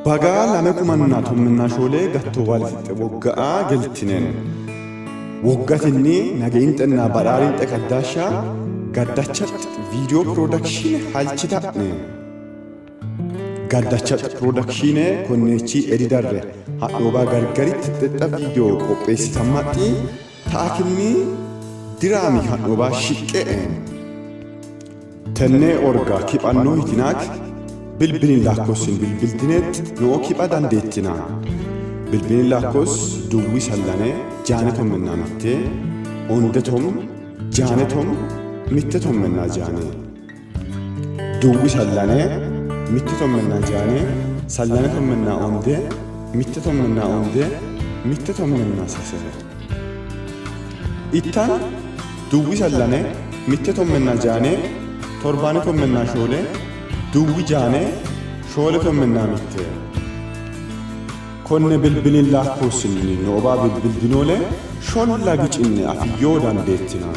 Bagaa lame kumannaa tumminaa shoolee gattoo walitti waggaa galtineen waggatinni nagayin xinnaa badhaariin xeqaddaashaa gaddachatti viidiyoo piroodakshiine halchitaa'ne gaddachatti piroodakshiine konneechii edidarre hadhoobaa gargaritti xixxa viidiyoo qopheessitammaxxii ta'akinni diraami hadhoobaa shiqqee tennee orgaa kiphannoo hitinaak bilbilin laakkosin bilbiltineet noo kipha dandeettina bilbilin laakkos duwwi sallanee jaanetom mennaa mittee ondetom jaanetom mittetom mennaa jaanee duwwi sallanee mittetom mennaa jaanee sallanetom mennaa ondee mittetom mennaa ondee mittetom mennaa sasere ittaan duwwi sallanee mittetom mennaa jaanee torbaanetom mennaa shoolee duwwi jaanee shooletom mennaa mittee konne bilbilin laakkosinni noobaa bilbildinoolee sholla gicinne afiyyoo dandeettina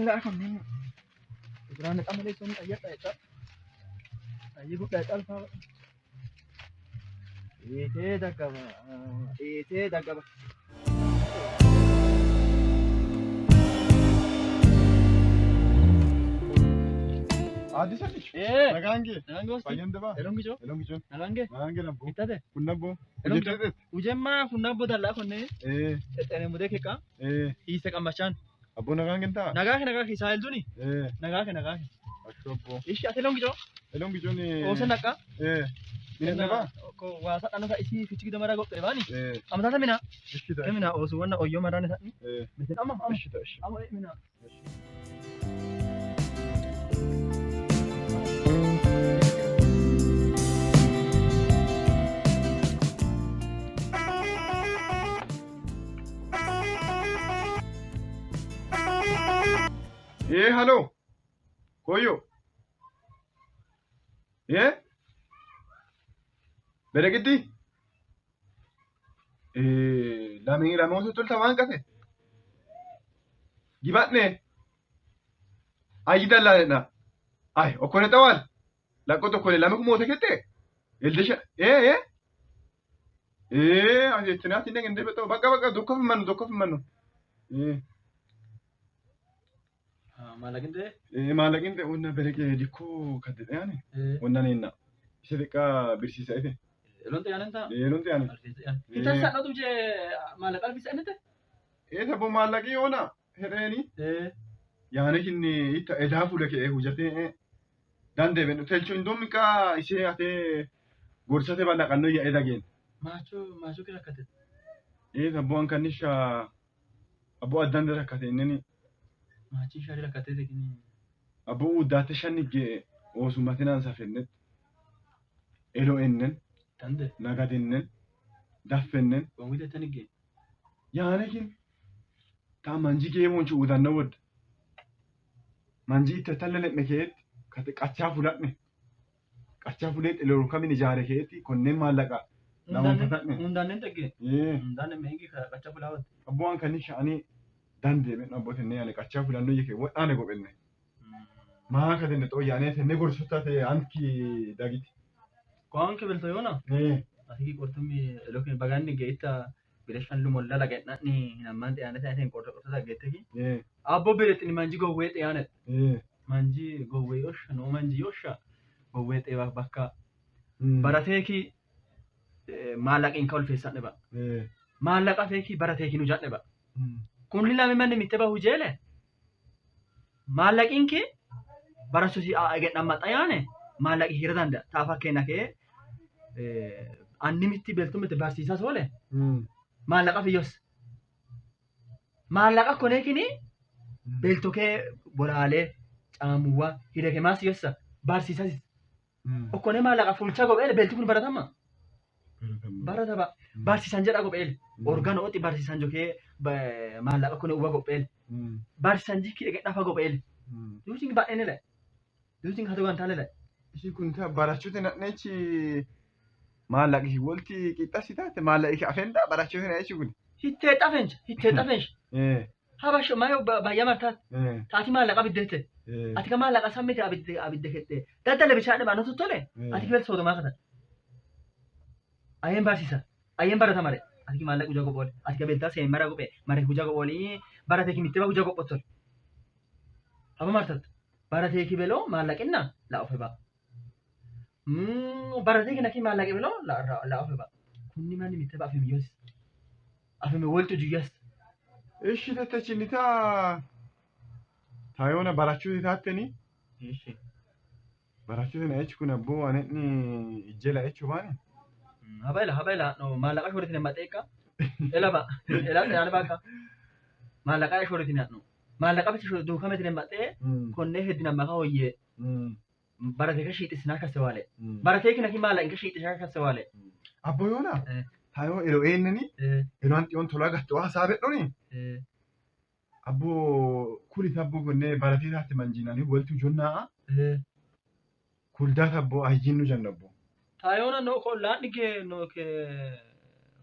لا كنا برانة أملي سون أيات أيات أيقول أيات ألفا إيه دكابا إيه دكابا عادي سالش إيه نعانجي نعانجي فاين دبا إلهم كيشو جون نعانجي نبو كتادة كنبو إلهم وجدت وجمع كنا بدلا كنا إيه أنا مودي كيكا إيه إيسك أمشان أبو نعانجي أنت نجاح سائل دوني إيه نجاح أشوفه إيش أتلهم كيشو إلهم جوني أوسن نكا إيه من دبا كو واسط أنا كإيشي في تيجي دمارا قط تباني إيه أما تاسا منا إيش كده كمنا أوسوانا أيوم مرانة ثاني إيه مثل أما إيش ده إيش أما إيه منا إيه هلو كويو إيه برجدي إيه لا موسى تقول تمام كذا جبتني أيدا لا أي أكون توال لا كنت أقول لا مكو موسى كده الدش إيه أنا تناتي نعند بتو بقى دوكف منو إيه Maallaqni ta'e. Maallaqni ta'e wanna berekee dikkoo kan ta'e yaani wanna neenna isa xiqqaa birsiisa ife. Yeroon ta'e yaanan ta'a. Yeroon ta'e yaani. Hiitan sadhatu jee maallaqa alfisa inni ta'e. Tapho maallaqii yoona hedheeni yaani kinni itta edaa fuula kee hojjatee dandeeben telchu indoommi qaa ishee hatee gorsate ballaqannoo yaa eda geen. Maachuu kira akkate. Taphoon kannisha abboo addaan rakkate inneni. Maachii shaarii rakkatee teekini. Abboo uddaate shannigge oosummatinaan safennet elo ennen Tande. nagadennen daffennen Oomishee tanigge. yaani kin taa manji gee monchi udannoo wadda manji itti tallalee mekeet kate qachaa fudhadhe qachaa fudhee elo kamin ijaare keetti konneen maallaqa Hundaaneen tagge. Hundaaneen meengi qachaa fulaawat. abbu'aan kan sha'anii dandeeben abbootinne yaani qachaa fudhannoo yeke wadhaane qophenne maa ka dende xoo yaanee tenne gorsota ta'e anki dagiti. Kwaan kibelto yoona. Asii qortummi lookiin bagaanni geetta bilashan lumolla lagannani nammaan ta'anii ta'een qortota geetteki. Abbo bireetti manji gowwee ta'aane. Manji gowwee yosha no manji yosha gowwee ta'e bakka barateeki maallaqin ka ulfeessan dhaba. Maallaqa feeki barateeki nu jaadhaba. Kunni lame manni mitte bahu jeele. Maallaqin kee barasuusi eegedhan maxxayaane maallaqi hira danda'a. Taa fakkeenya kee anni mitti beeltu miti barsiisaa toole. Maallaqa fiyyos. Maallaqa koneekini beeltu kee bolaalee caamuwaa hidha kee maas yossa barsiisas. Okkonee maallaqa fulchaa qophee beelti kun baratama. Barataba barsiisan jedha qophee orgaan ooti barsiisan jokee maallaqa kone uwwa qophee barsiisan jikki eegedhafa qophee. Yuusin baay'een ile. Yuusin hatu kan taale ile. Ishii kun taa barachuuti nadheechi maallaqi wolti qixxasi taate maallaqi afeendaa barachuuti nadheechi kun. Hittee xafeensh. Habash maayo baay'ee martaat. Taati maallaqa biddeette. Ati kan maallaqa sammite abidde kette. Daddala bishaan dhibaa nutu tole. Ati kibel soodomaa katan. Ayyeen barsiisa. Ayyeen barata mare. Ati maallaqa hujaa qophoole. Ati kabeltaa seen mara qophee. Mare hujaa qophoolii barate kimitti hujaa qophottole. Haba martat. Barate kibeloo maallaqinna laa ofe ba'a. Barate kinaki maallaqe beloo laa ofe ba'a. Kunni manni mitte ba'a afemi yoos. Afemi woltu juyyas. Ishii tattachinni taa taayoona barachuuti taatteni. Barachuuti nadheechi kun abboo anenni ijjela jechuu baane. Habaila no maallaqa shooritiin maxeeqa. Elaba yaani bakka maallaqa shooritiin no maallaqa bitti duukametiin maxee konnee heddina maka hoyyee baratee ka shiixisnaa kase waale baratee kinaki maallaqni ka shiixisnaa kase waale. Abboo yoona taayoo elo eenneni eloan xiyoon tolaa gattu haasaa bedhoni abboo kulit abboo konnee baratee taate manjiinanii waltu jonnaa kuldaat abboo ayyiin nu janna abboo. Taayoona no kollaan dhigee no ke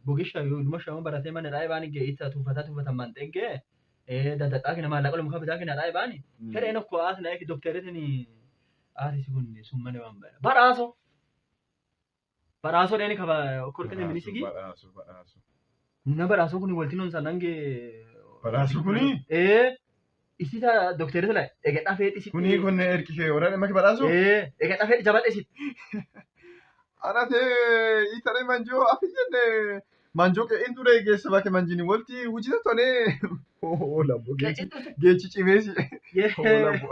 bogisha yoo dhuma shaama baratee mana dhaa'ee baani gee itti tuufatan manxeegee daddaqaa kina maallaqa lumu kabitaa kina dhaa'ee baani fedhee nokko aas na eegi dokteeretin aasisi kun summane waan badha. Badhaasoo dheeni kaba korqite minisigi. Na badhaasoo kun walti noon sanange. Badhaasoo kuni? Isita dokteerita la eegedhaa feeti isitti. Kuni kunne erkisee waraana maki badhaasoo? Eegedhaa feeti jabadhe isitti. Anate itare manjoo afi jenne manjoo ke indure geessa bakke manjini walti hujita tone labbo geechi cimeesi labbo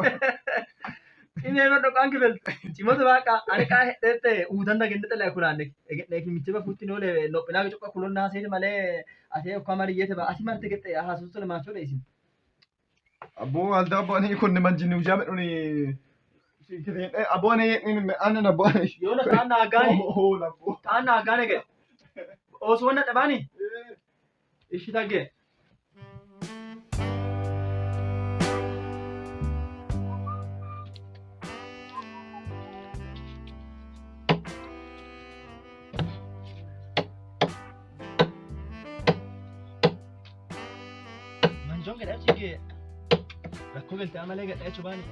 Ini no dokan kibel cimoto baqa ani ka hedete udanda gendete la kurane egene kimiche ba futti no le no pina chokka kulonna se male ase kamari yete ba asi marte gette ha susto le macho le isin abbo alda bani kunne manjini ujame doni abone anna bani yona tanna agani labbo tanna agane ge oswonna tabani ishitagge manjonge da chige rakko gelte amale ge da chubani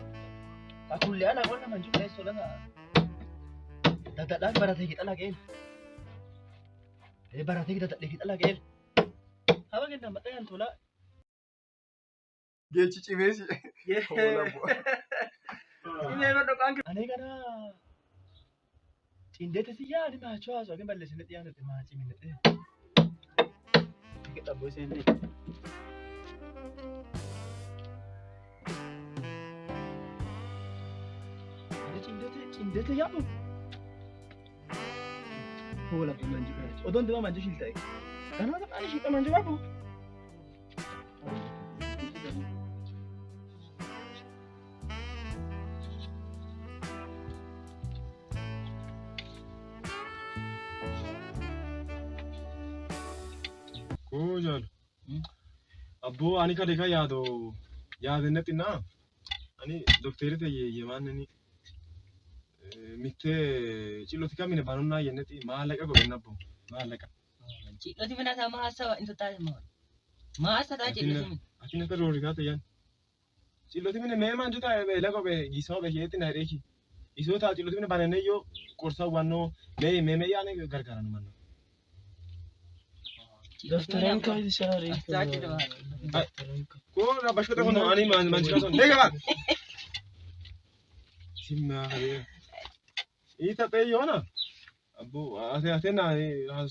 akulle ana gonna manjonge so lana dadda barate ki tala gel barate ki dadda ki tala gel haba genna madayan tola geechi cimeesi. Ini ero dokan. Ani kana cindete si yaadi macho aso ke balle sine tiyan te machi minete. Kita bosen ni. Ani cindete yapo. Hola ke manju ka. Odon dewa manju shilta hai. Kana ta ani shilta manju yapo. Koo jaal. Abboo ani ka dekha yaadenne xinna. Ani dokteeri ta'e yeemaanni mitte cillooti kamine banonnaa yennetti maallaqa gobenna abboo maallaqa. Cillooti mina ta maasa into taate moo. Maasa taa cillooti. Atin akka roorikaa ta'yan. Cillooti mine mee manju taa'e beela gobe gisoo beekeetti na hidheeki. Isoo taa cillooti mine banannee yoo qorsa hubannoo mee yaane gargaaran mannoo. Daftaran ka ishari. Koo bashkota kono ani manjira son. Dega bak. Simma hare. Ita pe yona. Abbo ate na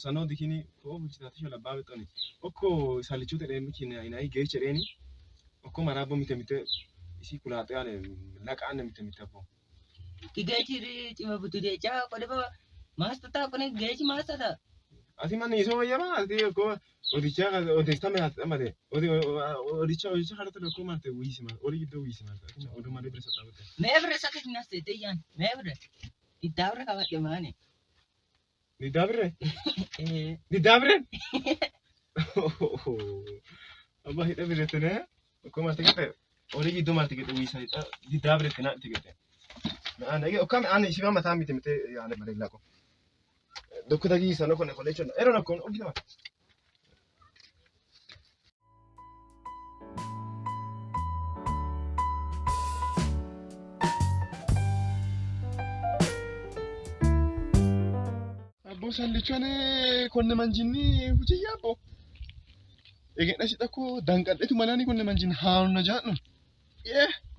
sano dikini ko bulchita tisho labba betoni. Okko salichute de mikine ina geche reni. Okko marabo mite isi kulate ale laqane mite abbo. Ki gechi ri chima butu de cha ko de ba maasta ta ko ne gechi maasta ta. Ati man iso yama ati ko odicha me amade odicha harata ko marte wisima gido wisima ati odo mare bresa tabate. Mebre sakit naste te yan. Mebre. Idabra ka de mane. Ni dabre? Abba hita biretene ko marte kete ori gido marte kete wisa di dabre tena tikete. Na nage okam ani shiba mata mite yani mare lako. Dokko dagi sano con collection era una con oggi Abbo sallichane konne manjinni hujiyya abbo Egen asi takko danqadhetu manani konne manjin haanna jaannu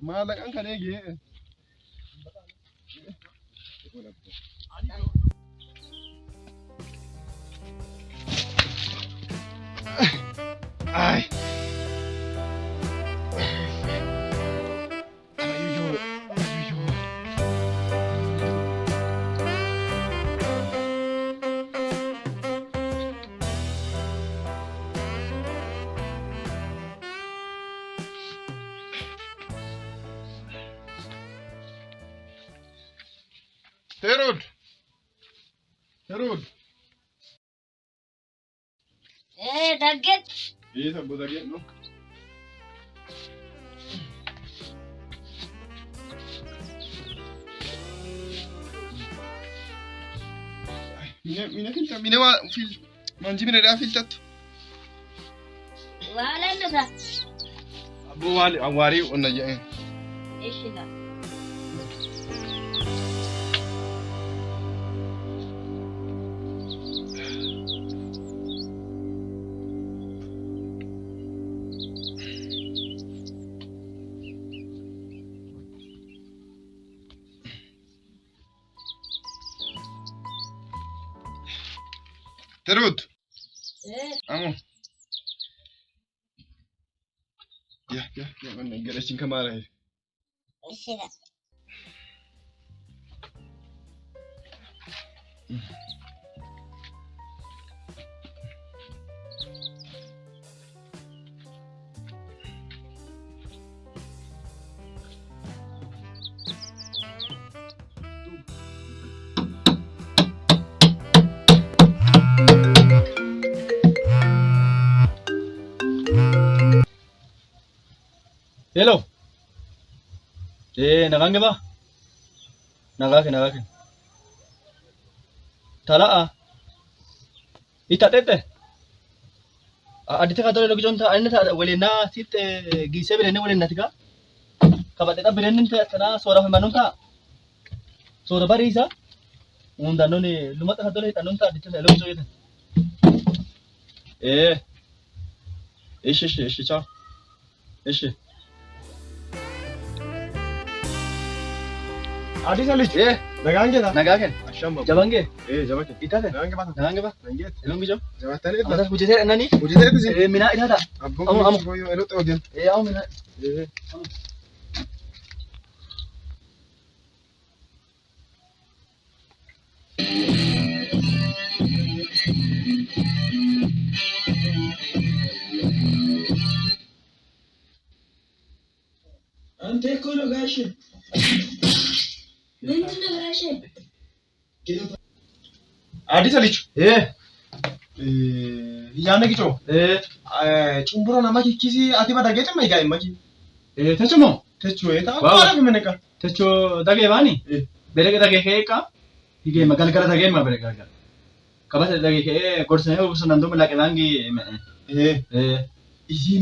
maallaqan kan eege Ay. Herod. Dagget. Iya, sabut lagi, no? Mine wa fil manji mine da fil tat. Wala no ta. Abu wari onna je. Ishila. Terud. Amo. Ya, mana galasin kamera. Ishila. Hello. Nagange ba? Nagakin. Tala ita tete. Adite ka dole logijon ta anne ta wale na sit gise bere ne wale natika. Kabate ta bere ne ta na sora manun ta. Sora barisa. Unda noni lumata ka dole ta non ta adite sa logijo yete. Ishi ciao. Ishi. Addis Alichi. Nagaan keessa. Nagaa kenna. Ashamba. Jabange. Jabate. Itate. Nagaan kee baata. Nagaan ba? Nangeet. Elon bijo. Jabatanii. Amata hojjetee dhannani. Hojjetee dhisi. Mina itata. Abboon kun goyoo eloota hojjen. Awu mina. አንተ እኮ ነው ጋሽ። ምንድን ነው ጋሽ? Addis Alichi. Iyyaanna gicoo. Cumburo nama kikkisi ati bada geete mai gaa'imma ki. Techumo. Techoo eeta akkana fi meneqa. Techo dagee baani. Belega dagee kee ka. Hige magalgala dagee ma belega galgala. Kabata dagee kee gorsane obuso nando malaqe bangi. Isi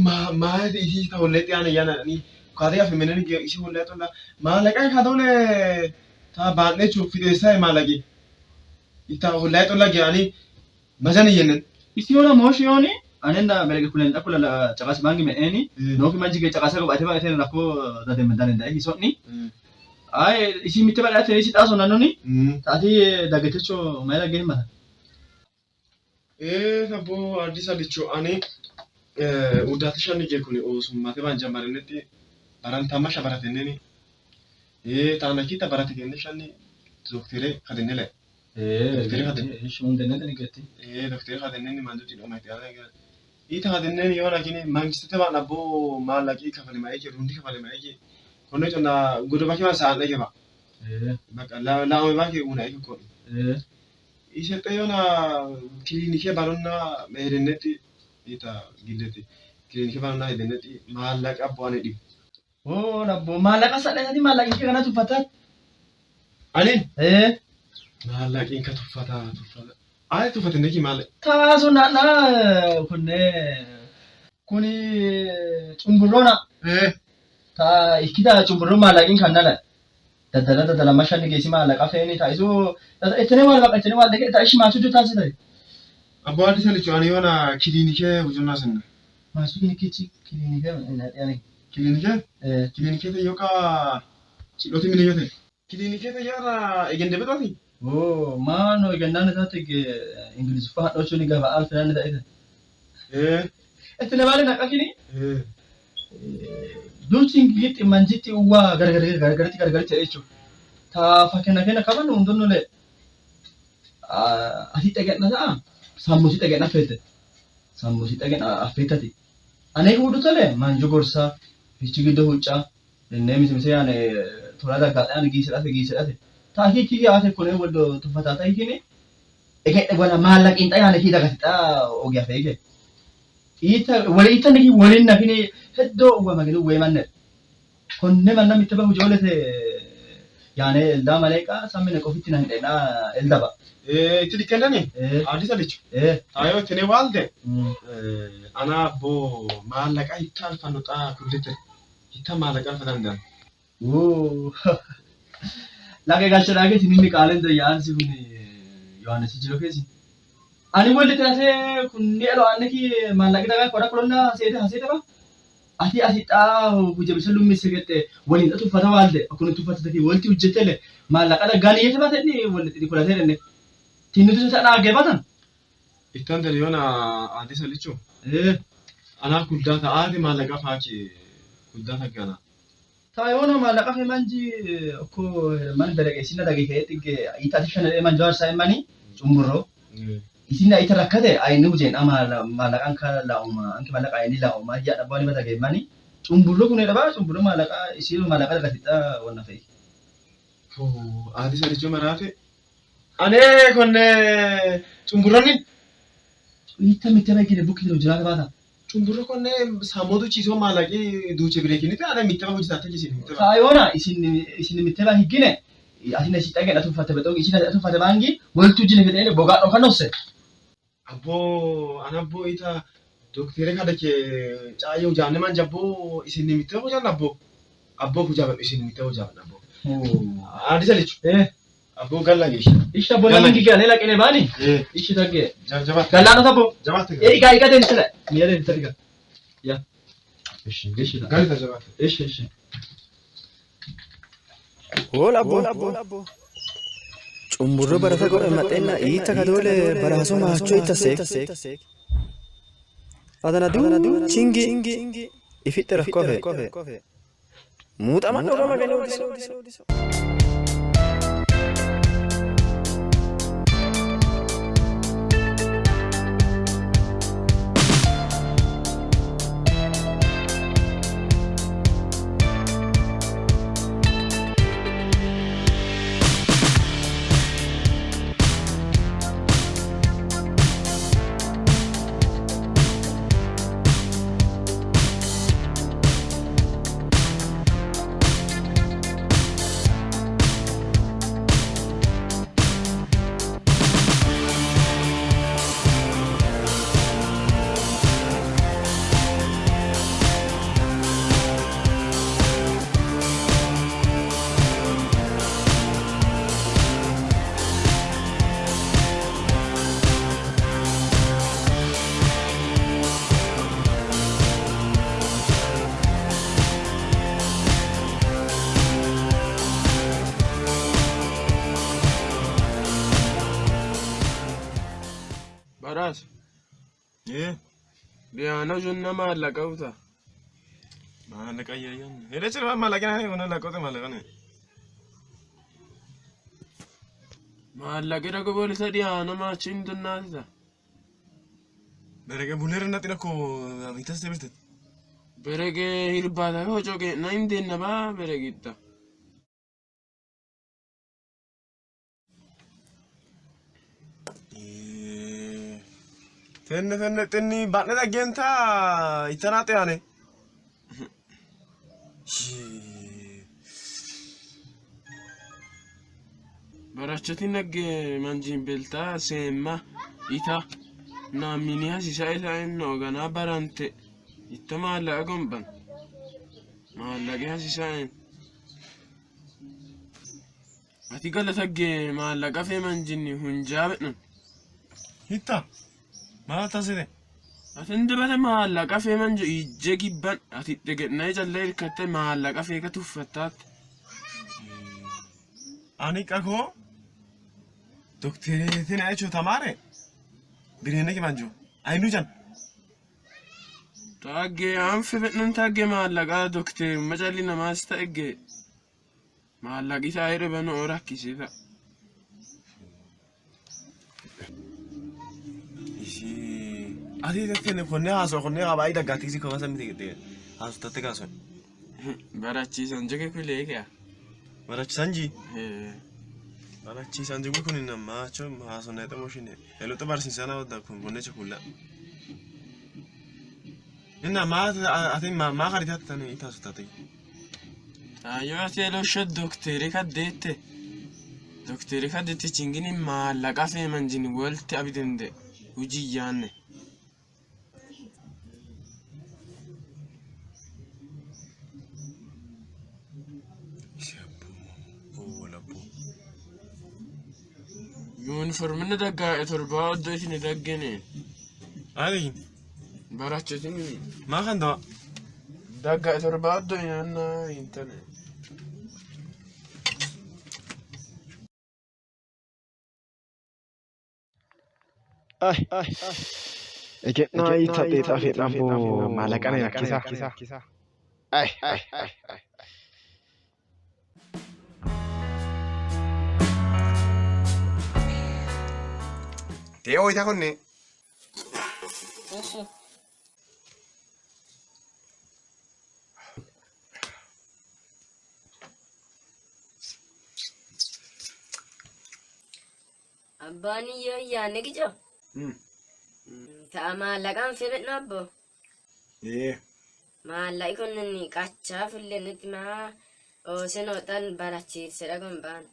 maa isi ta holle xiyaana iyyaana ni kaatee fi meneni isi holle tola maalaqa kaatole ta baadhee chuuf fideessaa maalaqi. Ita holle tola gaani mazani yenen. Isi ona moshi yoni. Anenda belega kulen akula chakasi bangi me eni. Noki manji ke chakasa ko bate bate rakko dade mendane ndai hisonni. Ay isi mitte bada te isi taso nanoni. Tati dagetecho mera game. Sabo Addis Alichi ani uddaati shanni jee kuni osummate baan jammarenetti barantama shabaratenneni taana kita barate kenne shanni doktere kadennele doktere kadenne Shundene tani getti. doktere kadenneni manduti do mai taana ga ita kadenneni yona kini mangiste baan abbo maalaqi kafale mai ke rundi kafale mai ke konno tona godo baki ba saan dege ba baka la o ba ke una ke ko isete yona klinike baronna meherennetti ita gilleti klinike baronna hedennetti maallaqa abboane dhib Oh nabbo malaqa sadhati malaqi ke kana tuffatat. anin maallaqin ka tuffata ay tuffatenne ki maallaq Taasu nana kunne kuni cumburrona. Ta ikida cumburro malaqin kannala. Dadala mashani geesi malaqa feeni taisu etene wal dege ta ishi masu taasi dai. abbo Addis Alichi ani yona klinike hujunna sinna Masu klinike yani. klinike te yoka chidoti mine yote klinike te yara egende betati Oh mano igannana taate English fa docho ni gaba alfan da ita. Etene wale nakakini. Duutiin gitti manjitti uwwa gargarti jechuudha. Ta fakkeenya qaban hundinuu asii dhagadha ta'a sammuusi dhagadha affeete. Sammuusi dhagadha affeetati. Ani hudu tole manjo gorsa hichi giddo huccaa innee misee yaane tola daggaadhaan giisedhate. Ta hiiki yaate kunee wal tuffataa ta'e kini egaa wala maallaqin xayaane fi dagatidha ogiyaa fe'ee. Ita ni waliin nafini heddoo uwwa magaaluu weemanne. Konne manna mitte bahu joolete yaane eldaa maleeqa sammine qofitti nan dheedhaa eldaba. itti dikkennani Addis Alichi taayoo tene waalde ana abbo maallaqa itti alfanno xaa kullite itti maallaqa alfatan dan Lage galchadhaa keessa inni qaalenda yaansi kun Yohaannis jiro keessi. Ani walli taatee kunni eloo annaki maallaqi dhagaa qoda qolonna haseete ba. Ati xaa hojii bisa lummi segette waliin tuffata waalde akkuma tuffata taki walti hojjetele maallaqa dhagaanii yeete baatedni walli xidi kulatee denne. Tinnutu isa dhaagee baatan. ittan dali yoona Addis Alichi ana guddaa ta'aati maallaqa faaki guddaa taggana Taayoona maallaqa fi manji okko man dalage sinna dage kee xigge itaati shanadhee manjoo harsaa himanii cumburroo. Isin ita rakkate ayini hojeen maallaqaan kan laa'uma anki maallaqa ayini laa'uma yaa dhabbaan himata geemmanii cumburroo kun dhabaa cumburroo maallaqa isiin maallaqa dagatidha wanna fe'i. Addis Alichi maraate anee konne cumburronni Ita mitte baay'ee bukkee hojjiraata baata. cumburro konne sammootu ciisoo maallaqii duuche bireekini ta'an mitte ba hojii taate jisiin mitte ba Taayoona isin mitte baa higgine asin asi dhagee tuffate betoo isin tuffate baangi waltu jine fedhee bogaa dhokan dhofse. abbo ana abbo ita doktere kada ke caayo jaanne man jabbo isin mitte ba hojaan abbo hojaa isin mitte hojaa abbo Addis Alichi abbo galla geeshi Isha bola mingi gane la kene bani. Ishi tagge. jabat Gallano tabo. jabat Iga tensile. Miyade tadiga. Ya. Ishi da. galita jabat Ishi. Hola bo. Cumburro barata godhe maxenna iitta kadoole baraaso maacho ittaseek. Adana du chingi ifitte rakkofe. Muuxamanno gama gano. Baras. Diana junna maallaqa uta. Maallaqa ayyayan. Hele chirwa maallaqa nani guna lakote maallaqa ne. Maallaqa rago bolisa Diana maachin dunnaatita. Berege buleera natina ko mitas tebirtet. Berege hirbaata hocoge na indeenna baa beregitta. Tenne tenni baadne dhaggenta ittanaate yaane. Barachotiin nagge manjiin beltaa seemma ita naamini hasiisa isaan nooganaa barante itta maallaqa gomban maallaqe hasiisaan ati galatagge maallaqa fee manjinni hunjaa bedhan Hitta. Maal taasise? atin dibata maallaqa fee manjo ijje gibban ati dhegednaa jallee hirkatte maallaqa fee ka tuffattaatti. Ani qakoo doktereetiin ayechoo tamaare bineene ki manjo ayinu jan. Taagge anfe bedhan taagge maallaqa dokteer macalli namaas ta'egge maallaqi taa'ee dhibanu oo rakkisee ta'a. Ati tenne konne haasoo konne qabaa daggaatiksi koma samiti gede haasoo tatte kaason. Barachiisan jege kulee kee. Barachiisan ji. Barachiisan jigu kun nama acho haasoo neeta moshine. Eloota barsiisana wadda kun konne chakula. Inna ati maa qaritaatti tani haasoo taate. Ayyoo ati elosho dokteeri kaddeette. Dokteeri kaddeette chingini maallaqa fee manjini walti abidende hujii yaanne. Uniformina daggaa torbaa oddoo isin daggene. Ati Barachotiin maa kan ta'a? daggaa torbaa oddoo inaanna hintane. Egenaa itti xaafeedhaan boo maallaqa ni rakkisa. Tee ho'itaa konne. Abbaan iyyoo yaanne gijo. Ta'a maallaqaan fedhan abbo. Maallaqi kunneen qachaa fullee nuti maa ooseen oxan barachiisedha gombaan.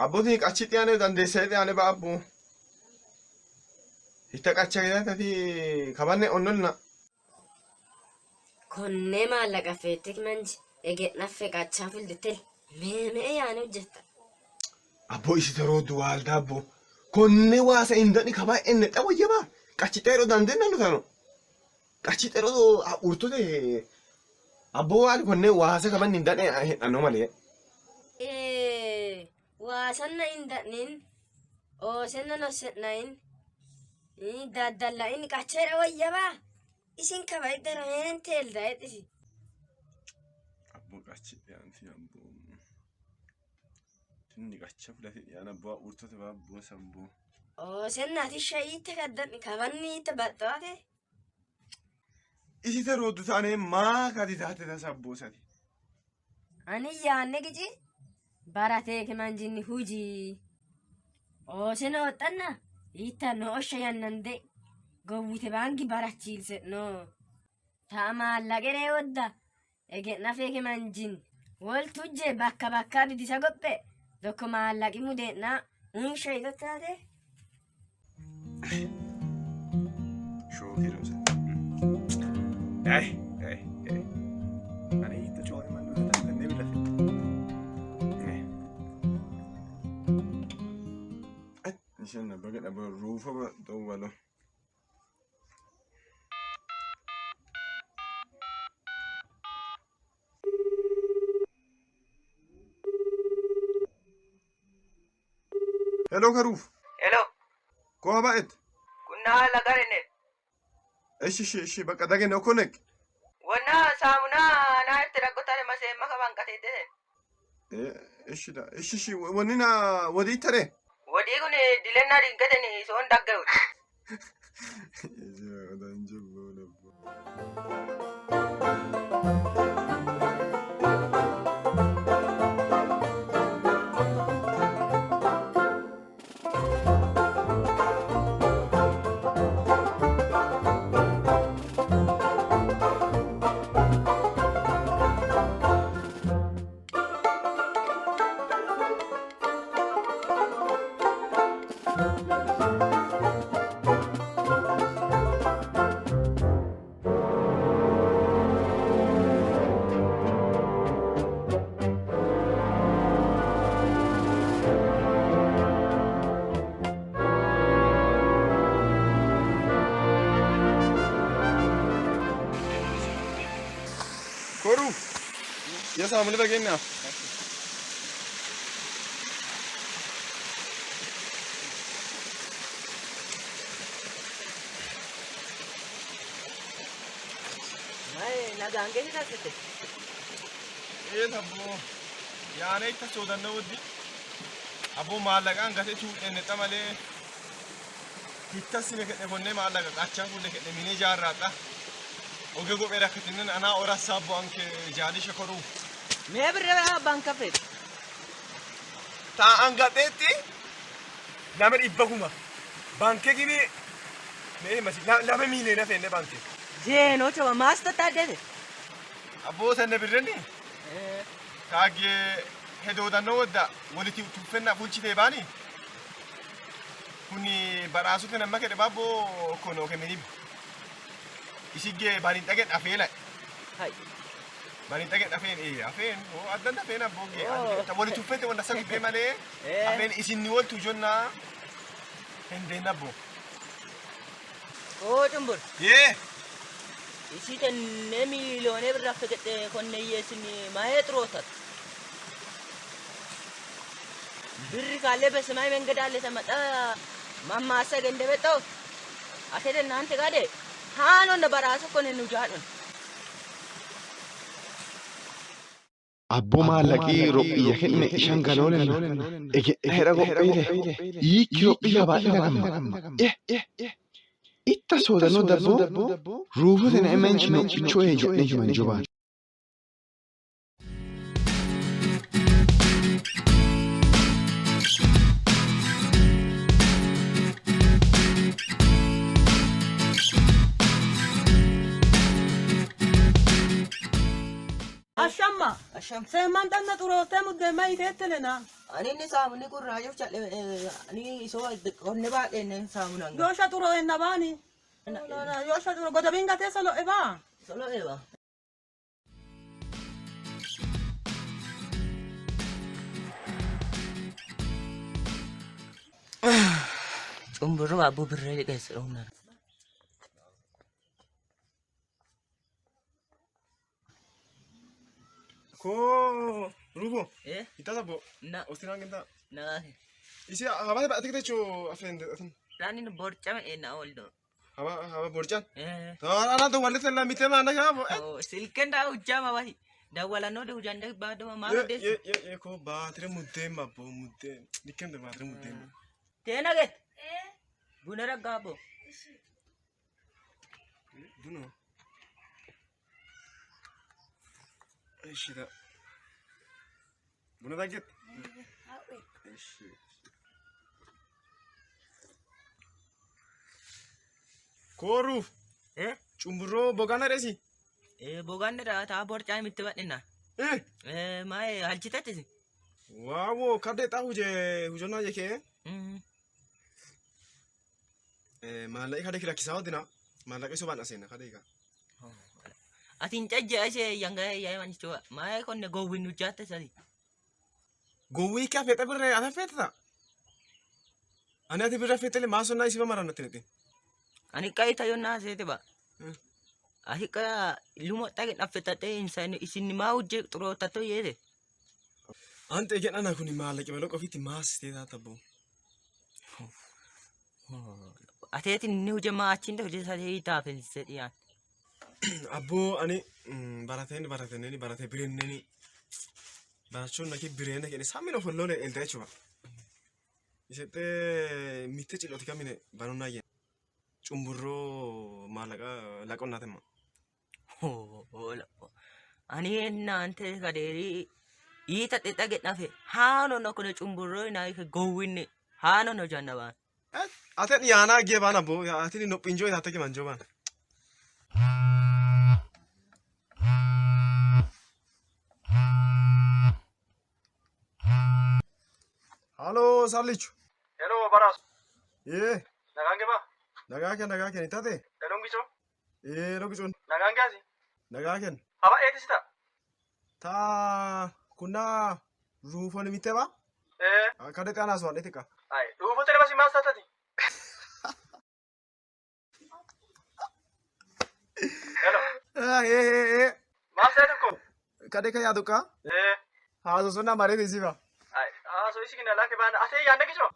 Abbootiin qachitti yaane dandeessee yaane ba'a abboo. Hitta qacha keessatti kabanne onnolna. Konnee maallaqa feetek manji eegennaffe qachaa fuldetel mee yaane hojjetta. Abboo isi teroo duwaalda abboo. Konne waasa indani kabaa enne dhawayya baa. Qachitti yeroo dandeenna nu tano. Qachitti yeroo urtote Abboo waan konnee waasa qaban hin dadhe hedhanoo malee. Waasanna hin dadhin oosenna nosennahin daddalla'in qacheedha wayyabaa isin kaba iddaraheen teeldaa'edhisi. Abboo qachee dhiyaanti abboo. Tinni qacha fudhate dhiyaan abboo urtoota baabboo sabboo. Oosennaati shayiitte kaddan kabanni itti baxxaate. Isi tarootu taanee maa kati taate tasa abboo sati. Ani yaanne gici baratee kimanjinni hujii. Oosen oxxanna hiittanno osha yannande gowwite baangi barachiilse no. Ta'a maallaqeree wodda egenna fee kimanjin wol tujje bakka bakkaa bidisa gophe tokko maallaqi mudeennaa unsha itottaate. Shookii rosa. Ani hiitta coore mannuu taatannee bilafe. Isheen baga dhaba ruufa dawwalo. Hello Karuuf. Hello. Koo baa'et. Kunnaa lagarene. Ishi bakka dagene okonek. Wanna saamunaa naa itti rakkotane maseemma kaban qateettesen. Ishi wannina wadii tare. Wadii kun dilennaa dingatani soon dagga'u. Karuuf. Ya saamuni dhageenya. Nagaan keessa taasiste. Abboo yaanee itti soodannoo wajji abboo maallaqaan gatee tuudhenne malee hittasine kedhe konnee maallaqa qachaa fuudhe kedhe minee jaarraadha. Oge gophee rakkatinen anaa ora saabbo anke jaalisha koruu. Mee birraa banka fedhe. Taa'an gateetti nama dhibba kuma bankee gibi mee masi lama miiliyoona fenne bankee. Jeenoo chaba maasta taadete. Abboo sanne birrenni. Kaagee hedoodannoo wadda walitti tuffennaa bulchitee baani. Kuni badhaasota nama kedhe baabboo kono kemini. Isigee bariin dhageen afeela. Bariin dhageen afeen addan afeen abboo gee walitti tuffente wanda sabi bee malee afeen isinni waltu jonnaa hendeen abboo. Oo cumbur. Yee. Isi tenne miiliyoonee birraa fedhe konne yeesini maayee xurootat. Birri kaalee besemaa mengedaalee samaxaa mammaasa gendebe ta'u asete naante gaade haanoon na baraasa konne nu jaadhun. Abboo maallaqii rophiyya kenne shangaloolen hera qopheele hiikki rophiyya baay'ina gamma. Itta soodannoo dabboo ruufote na emenchi no ichoo jedhee himan jobaan. Ashamma. Seeman dhanna xurootee muddee mayiteettelena. Ani inni saamuni kun raajuuf challe ani isoo qonne baadhenne saamunan. Yoosha xuroo enna baani. Yoosha xuroo godabiin gatee solo ebaa. Solo eba. Cumburu abu birree dhiqeessa dhumna. Ko Rubo. Itata bo. Na. Ostinang genta. Na. Isi haba ba tikte cho afende. Rani no borcham na oldo. Haba borchan. Ana to walit la mitema na ka bo. Oh silken da ujama wahi. Dawala no de ujanda ba do ma de. Ye ko ba tre mudema bo mudde. Dikende ba tre mudema. Tena get. Bunara gabo. Buno. Eşi da. Bunu da git. Eşi. Koru. Cumburo bogana resi. Bogana ra ta borcha mitte badina. Mai halchitati. Wow, kade ta huje hujona je ke. Malai kade kira kisah dina. Malai keso bana sena kade ka. Atin caja ase yang gaya man coba. Mai kon ne go winu jata sali. Gowi ka feta ber ana feta. Ana ti ber feta le maso na isiba marana tinete. Ani kai tayo na se ba. Ahi ka lumo taget na feta te insan isin mau je tro tato yede. Ante gen ana kuni mala ke belo ko fiti mas te data bo. Ate tin new jama achin de sa ita pen set yan. Abo ani baratene barate birenne barachon na ke birenne ke samino follone el derecho. Isete mitte chilo tikamine banuna ye. Chumburro malaga la connatema. Ani na ante kaderi ita te taget na fe. Hano no kono chumburro na ke go win. Hano no janna ba. Ate ni ana ge bana bo ya ate ni no enjoy ate ke manjo ban. Halo Sarlichu. Hello Baras. Nagange ba? Nagaken itate. Elongicho. Logichon. Nagange asi. Nagaken. Haba etisita. Ta kuna rufon mite ba? Kade kana so etika. Ai, rufo tele basi mas tatati. Hello. Mas tatako. Kade ka yaduka? Hazo sona mare disiba. Ai, so isi kina la ke bana ate yanda kicho.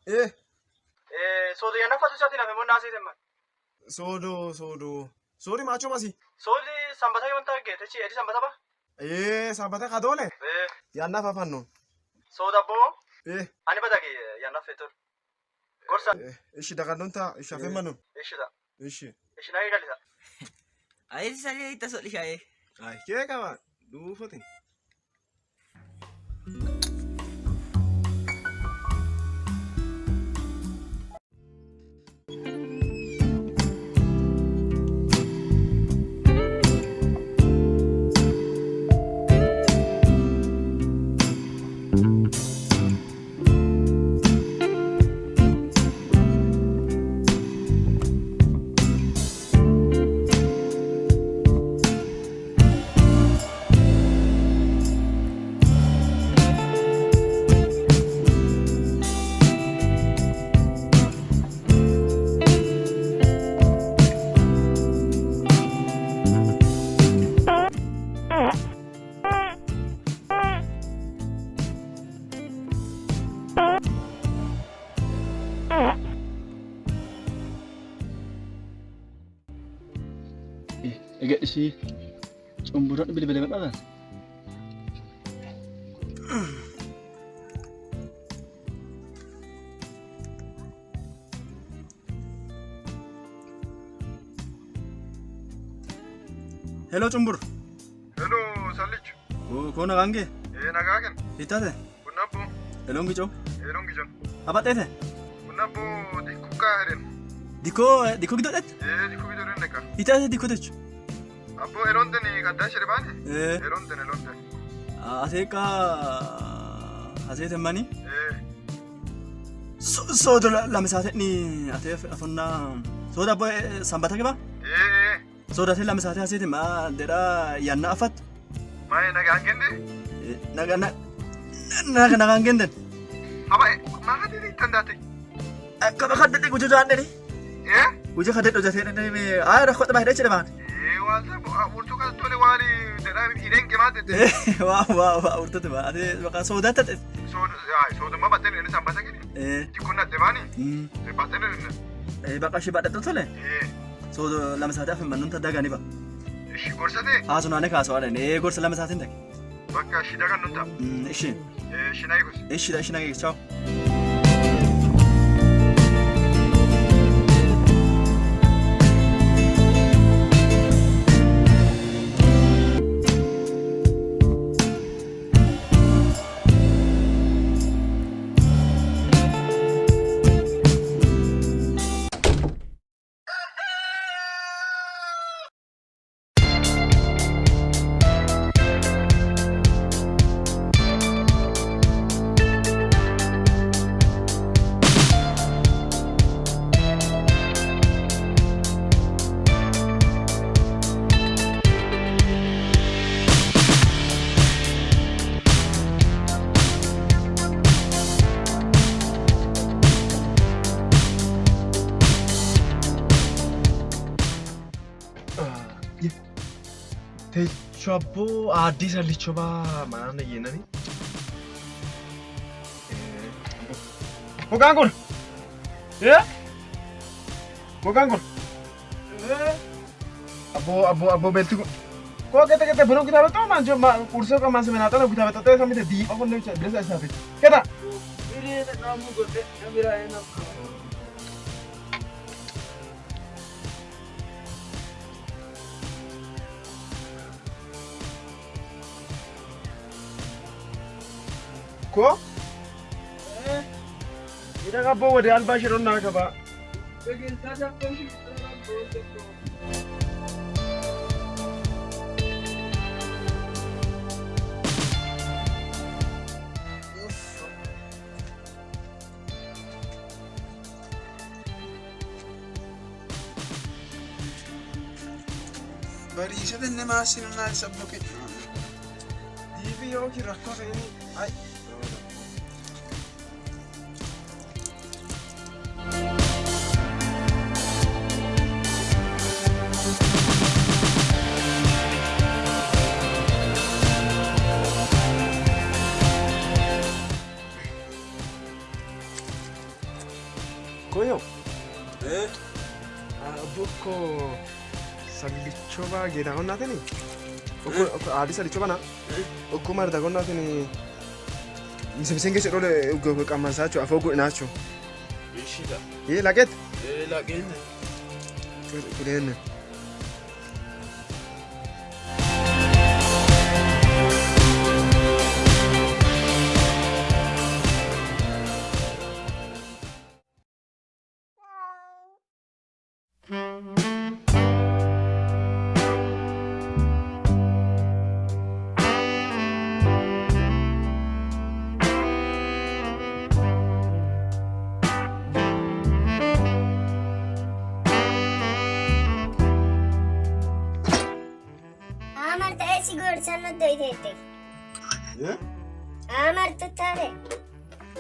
So do yanda fatu chati na me mona ase temma. Sodo. Sori macho basi. Soli sambata yonta ke techi edi sambata ba? Sambata kadole. Yanda fafanno. So da bo? Ani bada ke yanda fetur. Gorsa. Ishi daga nonta ishi afemano. Ishi da. Ishi. Ishi na idalisa. Ai sali ita so lishaye. Ai ke ka ba? Du fotin. Agak si cumburat bila-bila kat mana? Hello Cumbur. Hello Sarlichu. Ko nagange? Nagaken. Itate. Kunapo. Elongicho. Elongicho. Abatete. Kunapo dikuka heren. Diko gidodet? Diko gidoren neka. Itate diko dech. Apo eronte ni kadash rebani? Eronte. Aseka asete mani? Sodo la mesate ni ate afonna. Soda boy sambata ke ba? Soda te la mesate asete ma dera yanna afat. Mai nagangende? Nagangende. Aba mahadi ni tandate. Kaba khadde ko jojo ande ni? Uje khadde do jate ne me ay ra khot ba hede chede ba. urtuu kan tole waan dedhaa hidheen qimaate. Waa urtute ba ati baqa soodata te. Soodummaa battee inni sanbata gini. Jikkoon nadde baani. Battee inni. Baqa shi badhatte tole. Soodo lama saatii afin mannun taddaagani ba. Ishi gorsate. Haasunaane kaasuudhaan gorsa lama saatiin dhaqe. Bakka shida kan nuta. Ishiin. Shinaa eegus. Ishina eegus ciao. Teessoo addii sallichoo baa maana yennani. Mukaan kun. Mukaan kun. Abbo beelti kun. Koo kete biroo kitaaba ta'uu maanjoo kursee qamaan seminaa ta'uu kitaaba ta'uu ta'ee samite diiqaa kun leecha bilisa isaa fi. Keta. Biriya naamu godhe namiraa eenyu. Ko? Ida ka bawa da albashirin naka ba. Bariisa danne maasin naa sabbo ke. Diibi yoo ki rakkoo ta'ini. Ai. Koyo. Bukko sallichoo baa geedaa qonnaatini. Adii sallichoo bana. Okko marda qonnaatini. Miseen keessa dhole qammansaa jechuudha afoo godhinaa jechuudha. Ishida. Laqeet. Laqeenne. Kuleenne.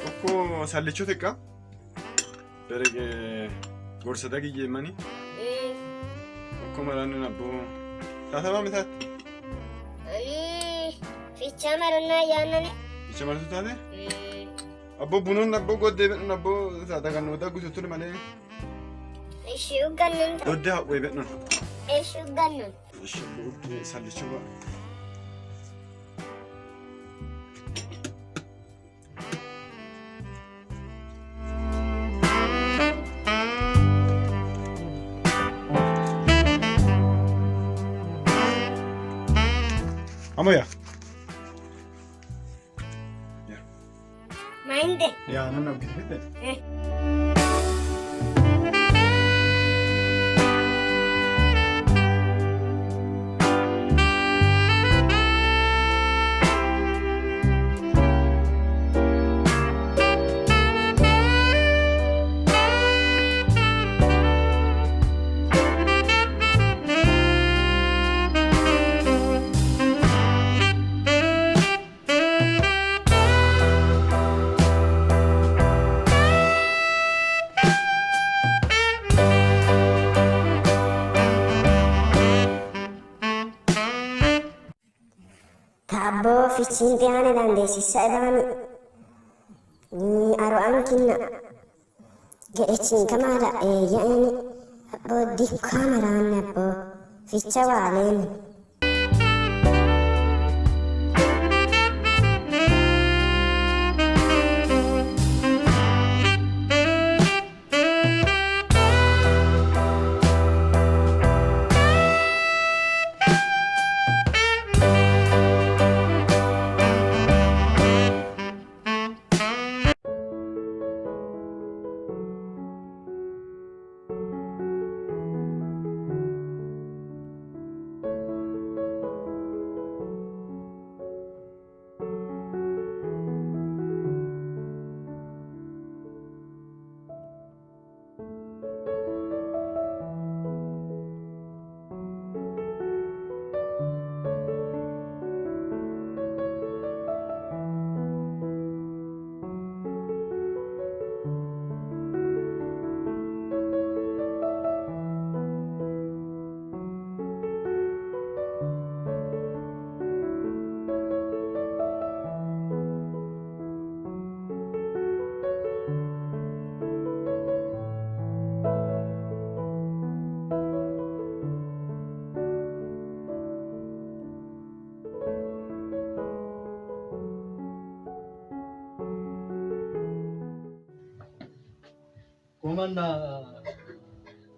Okko sallichoo xiqqaa daree gorsa dagii jeemanii okko maraan abboo taatamaa mitaatti. Fichaa marannaa yaannane. Fichaa maratu taate? Abboo bunoon abboo goddee bedhun abboo taata kan nuti guutuutu malee. Ishii uggannuun. Doddaa hawwee bedhun. Ishii uggannuun. Ishii sallichoo ba'a. Amo ya. Mainde. Ya, no, ¿viste? Abbo ficin tiane dandeessi sa'ibaani. Aro ankinna. Gedechin kamala yaani. Abbo dikkaa maraanne abbo ficha waaleeni. Komanda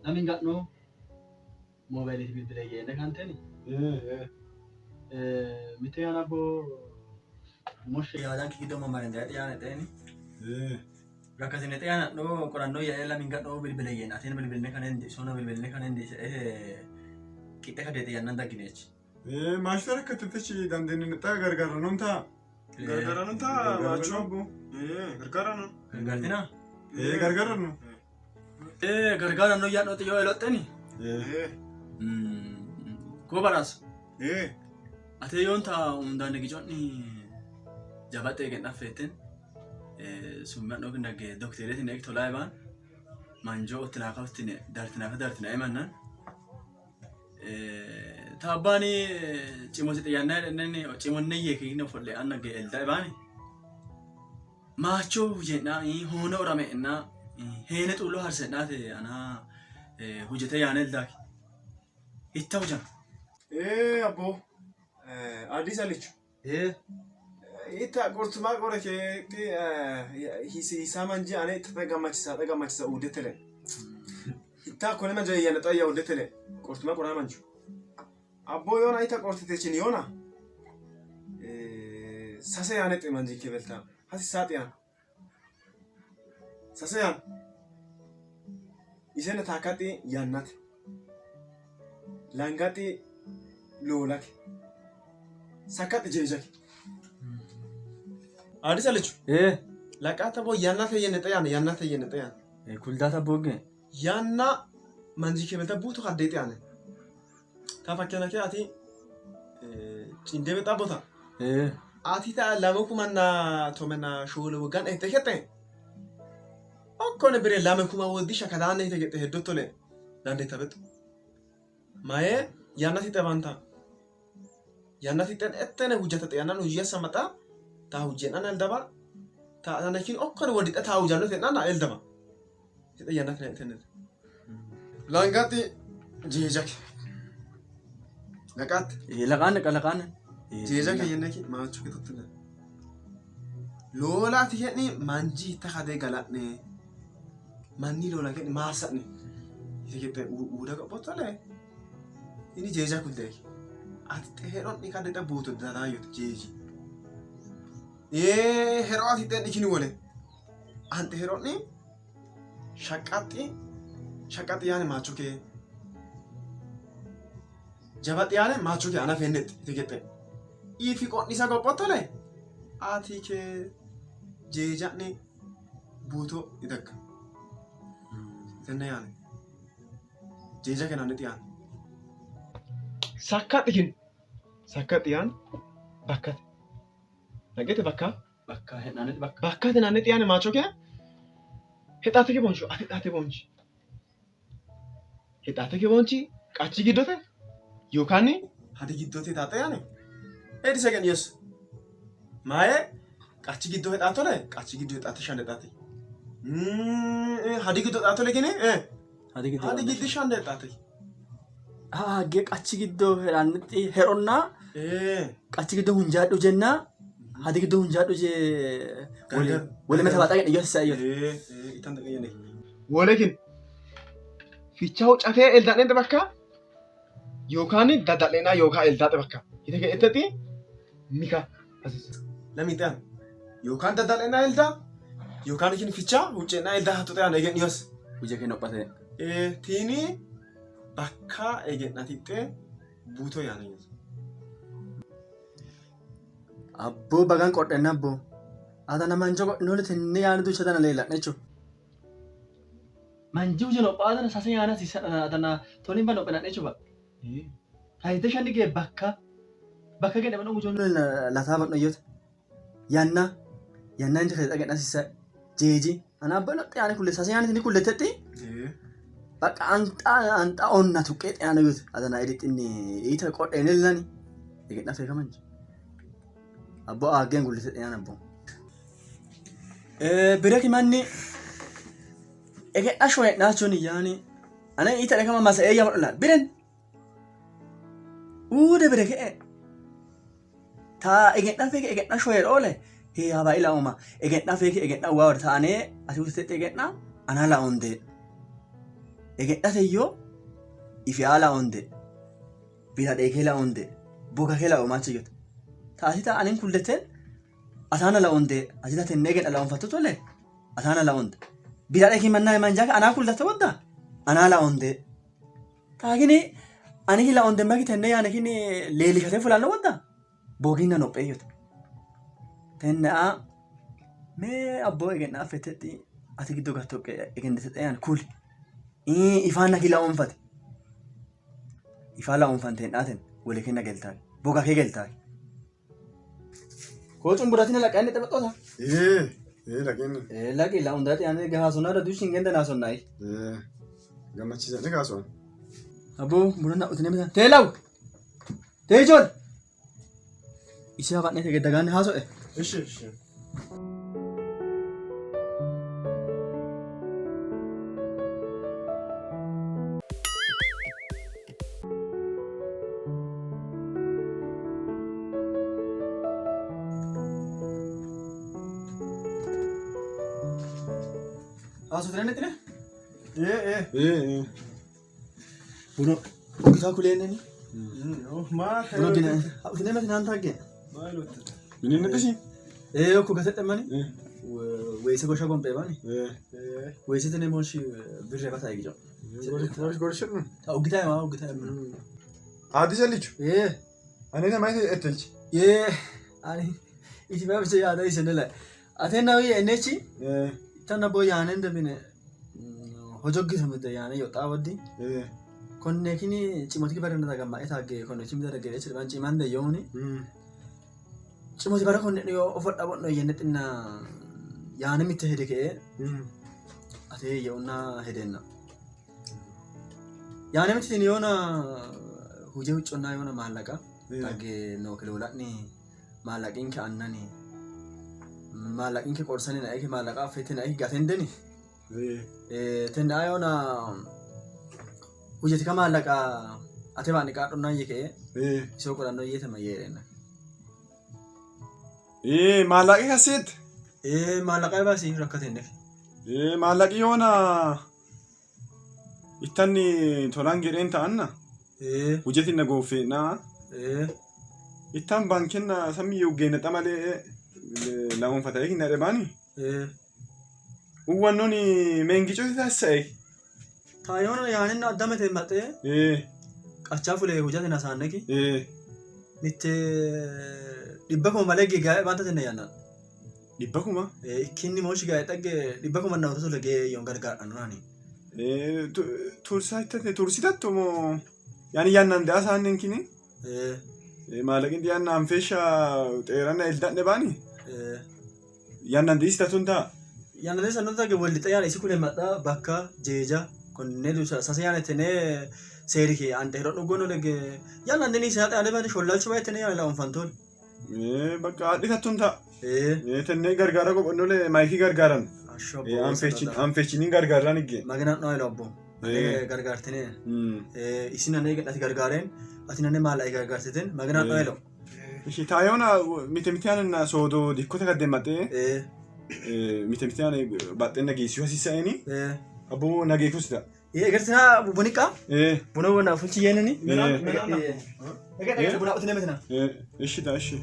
namin gatno mobile bilbile yene kanteni. Mite yana bo moshe yadan kido mamaren da yana teni. Rakasine te yana no koranno ya ela min gatno bilbile yene atin bilbile kanen sona bilbile kanen de kitte kadete yana daginech. Maashara kattechi dandeni ta gargaranumta. Gargaranumta macho. Gargaranu. Gargartina. Gargaranu. Gargaranno yaadno te yo elotteni. Kobaras. Ate yonta undane gijonni jabate gen affeten. Summa no gnage doktoretin ek tolaiban. Manjo otna qaftine dartina emannan. Taabani cimoti yanna nenne cimonne yeke no folle anna ge eldabani. Macho jenna hono orame na هنا تقول له هرسنات أنا وجدت يعني الداك يتوجه إيه أبو أدي ساليش إنت قلت ما قولك هي سامنجي أنا تتجمع ودتله إنت كل ما جاي أنا تأيي ودتله قلت ما قولها منجو أبو يونا إنت قلت تيجي يونا ساسي يعني تمنجي كبلتا هسي ساتي أنا ساسيان إذا نتاكاتي يانات لانغاتي لولاك سكات جيجاك أدي ساليش لكاتا بو يانات ينتيان كل داتا بوجين يانا منجي كبلتا بوتو خديتي أنا تفكرنا كي أتي تندي بتابوتا أتي تا لامكم أنا تومنا شغل وجان إنتكتين أكون بري لامن كوما ودي شكلان نه تجت هدوتله داندي تبت ماي ياناتي تبانتا ياناتي تن اتنه وجهت يانا نوجيا سمتا تاوجن انا الدبا تا انا كين أكون ودي تاوجن له انا الدبا تي ياناتي تن لانغاتي جيجاك لقات لقان جيجاك ينكي ما تشوكي تطلع لولا تيني مانجي تخدي غلطني ماني لولا كني ما سني يجي ودا قبطله ini jeja kunde ati heron ni kan da buto da da yut jeji heron ati den ikini wole ante heron ni shakati yani machuke jabati yani machuke ana fennet tigete ifi qonni sa gopotole ati ke jeja ni buto idakka tenne yani jeja kenan ti yani sakkat yan bakkat nagete bakka bakka nanet yani macho ke hetate ke boncho hetate ke bonchi qachi gidote yokani hadi gidote tate yani edi second yes Mae qachi giddo hedhaatole qachi giddo hedhaate shan hedhaate. Hadi giddo hedhaatole kene hadi giddo shan hedhaate. Ge qachi giddoo hedhannetti heronnaa qachi giddoo hunjaadhu jennaa hadi giddoo hunjaadhu jee wali mata baaxaa gedhe yoo sa'ayyo. Itan dhaqeeyene. Walekin fichau cafee eldaadheen bakka yookaan daddaleenaa yookaan eldaadhe bakka. Ita keettatti mika asisa. Namni ta'an yookaan daddaleenaa eldaa yookaan isin fichaa hojjennaa eldaa hattu ta'an eegen dhiyoos. Hojii kenna uffate. Tiini bakka eegennaa tixxee buutoo yaana jechuudha. Abboo bagaan qodhanna abboo. Adana manjoo qodhinoole tenne yaani ducha dana leelladha jechuudha. Manjii hojii nophaa adana sasa yaana siisa adana toliin ba nophaa jechuudha. Taayitee shan dhigee bakka gadi mana hojii lataa badhoyyota. Yanna inni keessa dhageenyaa siisa jeeji. Ana abbaa nophaa yaani kulle sasa yaani tini kulletetti. Bakka anxaa onna tuqqee xiyyaana yoo ta'u adana editti inni ita qodheenee lani dhageenyaa feekaman jiru. Abboo aageen gullise xiyyaana abboo. Biraki manni egaa ashoo naachuun yaani ana ita dhagama masa eeyyaa madhulaan biren uude birake taa egaa feeke egaa ashoo oole hee habaa ilaa uumaa egaa feeke egaa waa wada taanee ati utetti egaa anaa laa ondee egaa teeyyoo ifi alaa ondee bira dheekee laa ondee boga kee laa uumaa chiyyota taasisa anin kulleteen ataana laa ondee asita tennee egaa laa onfattu tole ataana laa ondee bira dheekee mannaa manjaa anaa kullate wadda anaa laa ondee taagini ani laa ondee maki tennee yaani kini leelikatee fulaanna wadda bogiinna nopheeyyota tennaa mee abboo egaa fetetti ati giddoo gattoqqee egendete xeyaan kuli ifaan naki laa onfate ifaan laa onfanteen dhaaten wali kenna geltaa boga kee geltaa koo cumburatina laqaa inni taphattoota laqinni laqi laa hundaati yaani gahaasonaa raduu shingeen danaasonnaayi gammachiisanii kaasuun abboo burana utine misan teelaw teejoon ishee habaadhee tege dagaanne haaso'e Ishi. haasotine netine Eh. buno gitaa kuleenneni Maa buno gina utine mati naan taaggee Biniin dhisi? okko gasethe mani weese gosha gompee bani weese tene monshi birre bataa eegijoo Gorshin. uggitaay maa uggitaay Aadis elichu. Ani nama etelchi. ani iti baabise yaada isenela atenna wi enechi tanna bo yaanen debine hojoggisamte yaane yoxaa waddi konne kini cimoti barana daga ma etaage konne cimida daga echi ban cimande yoni cimoti bara konne yo ofodha bonno yenne xinna yaane mitte hedeke ate yonna hedenna yaane mitte tin yona huje hucconna yona mallaqa tage no kilolani mallaqin ke annani mallaqin ke qorsani na eke mallaqa fetina eke gatendeni tena yona hujeti ka mallaqa ate bani qaadhonna yeke iso qoranno yete mayerena Maallaqi kaseet. mallaqa baasi rakkatenne Maallaqi yoona ittanni tolaan jedheen ta'anna. Hujjetiin na gooffeenaa. Ittaan baankinna samii yoggeena xamalee laawwanfata eeginna dhebaani. Uwwannoon meengicooti taasisa'e. Taayoona yaanin addame teemmatee qachaa fulee hojjatin asaanneki mitte dhibba kuma malee gigaa'ee baanta tenne yaannan. Dhibba kuma? Kinni mooshi gaa'ee dhagge dhibba kuma nama tole gee yoon gargaadha nuraani. Tursitattu moo yaani yaannan daa isaannen kini? Maallaqin dhiyaanna anfeesha xeeranna eldadhe baani? Yaannan dhiistatuun ta'a? Yaannan dhiistatuun ta'a walli xayyaan isi kulee maxxaa bakka jeeja konne sasa yaanettenee seeri kee ante hedhoo dhugoon olegge yaannan dini isaa xaale baate shollaalchu baay'ettene yaala onfantoon Bakka haadhitattuun ta'a. Tennee gargaara qophannolee maayikii gargaaran. Anfeechiniin gargaaraan iggee. Maginaan dhooyil obbo. Gargaartine. Isin anee gadhati gargaareen ati nanee maallaqii gargaarsitin maginaan dhooyilo. Ishi taayoona mitemitiaan soodoo dikkoota gaddeemmattee. Mitemitiaan baay'een nageessuu asisa'anii. Abboo nageekus ta'a. Egersinaa bunikkaa? Buna buna fulchi yeenani? Egaa buna utinee metina? Ishi ta'a ishi.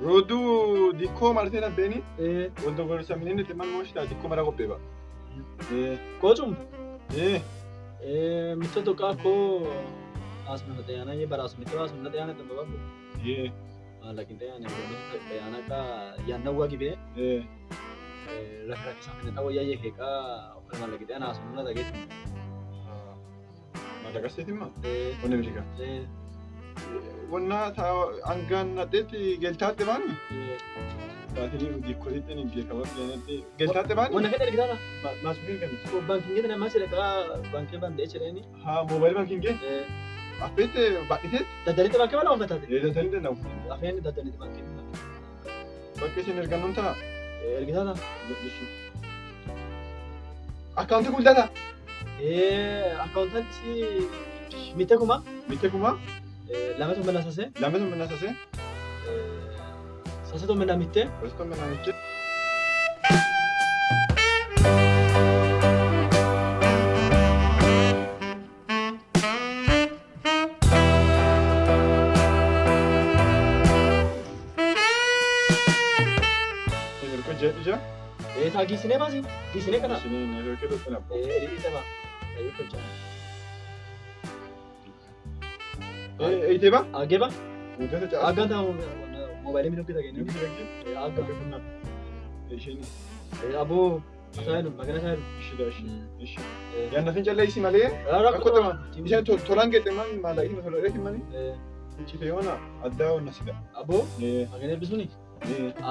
Rooduu dikkoo martee dhabbeeni wanta gorsaminiin itti man mooshtaa dikkoo mara qophee ba'a. Koocum? Mito tokko koo asumna ta'ana ye bara asumna ta'ana asumna ta'ana ta'an babu. Lakin ta'ana ta'ana ka yanna wagi be. Rakra kisamne tawo yaye keka okal lagi ta'ana asumna ta'get. Madagaseetimma? Wanne bishika? Wanna angaan nadheetti geltaatti baanni? Taatanii dikkootitti ni beekama filanetti geltaatti baanni? Wanna fedha ergitaadha? Maasuufiin kami? Baankiin nama maasii dhagaa baankii bandee jedhani. Haa moobaayilii baankiin kee? Affeetti baadhiteetti? Daddalitti baankii balaa uffataati? Daddalitti na uffataati. Affeen daddalitti baankii. Bakka isin ergannoon ta'a? Ergitaadha? Akkaawuntii guddaadha? Akkaawuntantii mitte kuma? Mitte kuma? Lama tumbena sase? Lama tumbena sase? Sase tumbena mitte? Sase tumbena mitte? Ija? Taa giisinee baasi? Giisinee kana? Giisinee neerokee tokko nabbo. Dhiitama. Eeyitee ba? Agee ba? Mudata caasa. Aggaan taa moobaayilii midhuu kita kennu. Aggaa kennu. Isheen. Aboo asaayilu magana asaayilu. Ishida ishi. Yaannafin callee isi malee. Rakkoo tamaa. Isheen tolaan geette man maallaqni tola dheetti mani. Cite yoona addaa onna sida. Aboo magana eebbisuuni.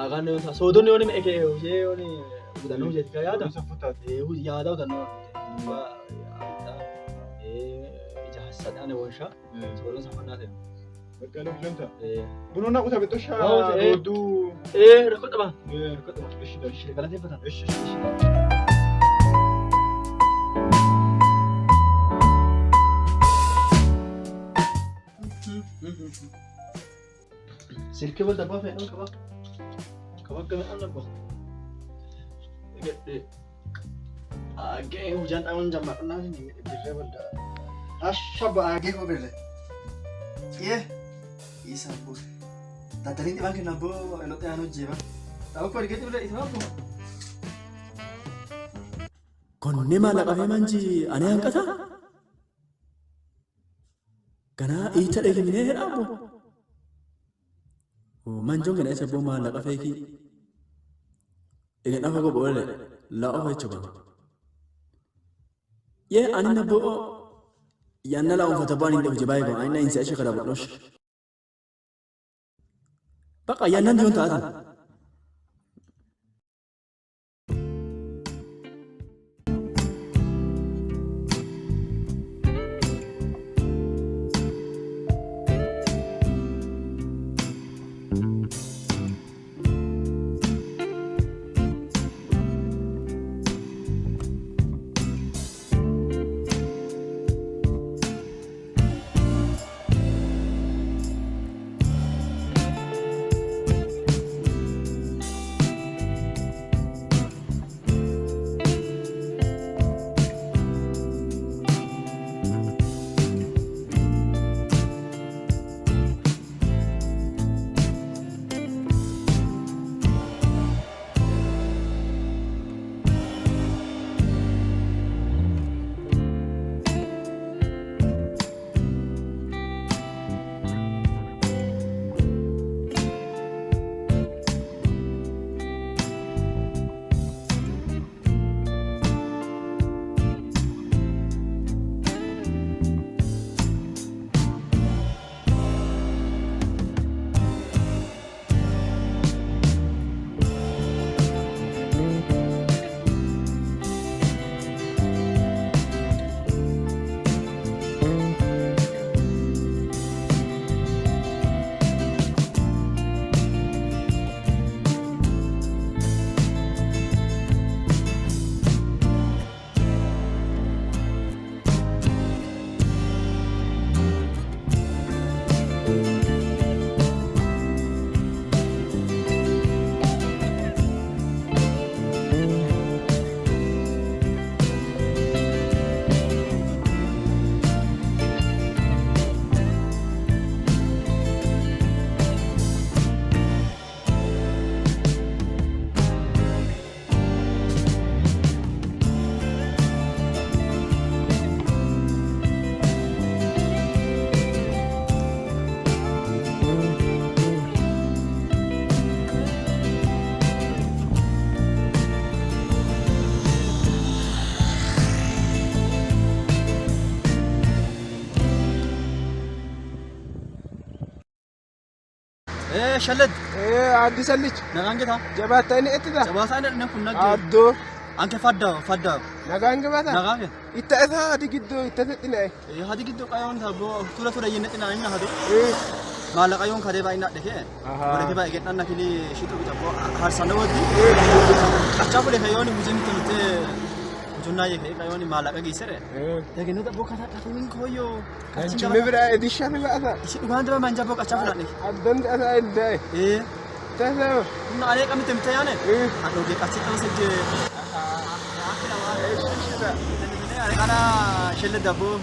Agaan soodonni yooni meekee hojii yooni hudhannoo hojjetti kan yaada. Yaada hudhannoo. Ija hassadhaan wanshaa soodonni saffannaa ta'e. Bakka lafeen ta'a. Bunoonni akka taphatu shaa rooduu. Rakkoo qabaa. Rakkoo qabaa. Ishida. Ishida galateeffata. Ishida. Silkee wal darbaa fe'an qaba. Qaba gammadhaan darbaa. Gadhee. Agee hojjaan dhaawwan jammadhannaa hin dirree walda. Asha baagee kopheerre. Isa bus. Daddaliin dhibaan kenna boo eloota yaan hojjeeba. Taa'u koo argeetti bira isa baaboo. Konnee maallaqa fi manji ani hanqata? Ganaa icha dheeginee hedhaamu. Manjoon gana isa boo maallaqa feekii. Egaa dhafa goboole laa ofa jechuudha. Yee ani na boo yaanna laa uffata boo ani hin hojii baay'ee ani na hin se'ashe kada bodhosh. Bakka yaannan diyoon taatan. شلد عندي سلج نغانجتا جبهتين اتدا جبهتين نكون نجي عدو أنك فدا نغانج بتا نغانج إتأذى هذه جدو إتأذتنا هذه جدو كيون تابو تولا ينتنا إننا هذا ما لا كيون كده باينا دكه ولا كده بايجت أنا كلي شيتو بتابو هرسانة ودي أشوف له كيون مجمع تلته جونا يك كيون ما لا كيسره لكن هذا بوك هذا كيون كويو كم برا إديشان بقى شيء كمان ده ما نجيب بوك أشوف لك أدن أنا إنده تسمع إنه عليك أمي تمتيانه هذا وجه كاتشي تمسك أنا شلد أبو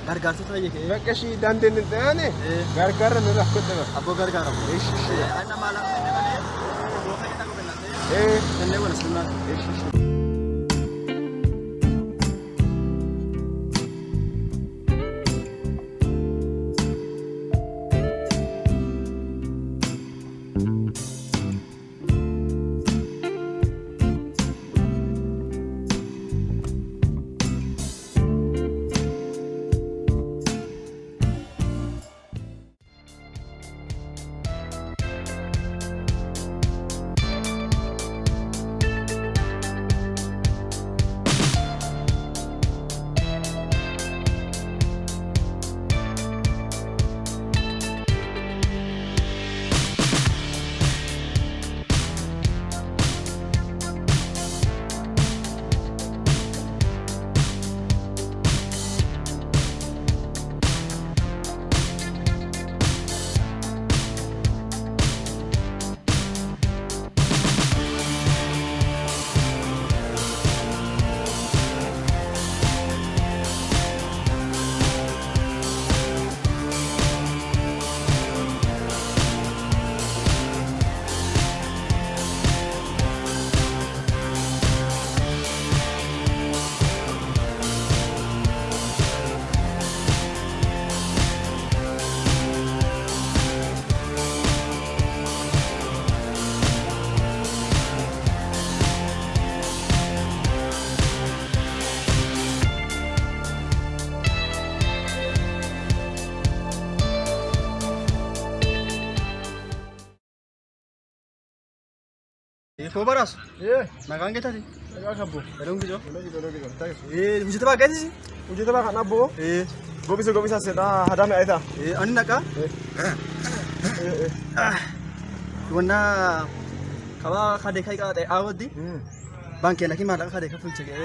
غرغر تطلع كي بكشي دندن الثاني غرغر نروح كده أبو غرغر إيش أنا ما لا إيه تنلي ولا سلمان إيش Kobaras. Nagaan kita sih. Nagaan kabu. Belum gitu. Belum. Mujhe tebak gaya sih. Mujhe tebak kan abu. Gobisa seda hadam aida. Ani naka. Wana kawa kade kai ka awad di. Bangke lagi malah kade ka punche ke.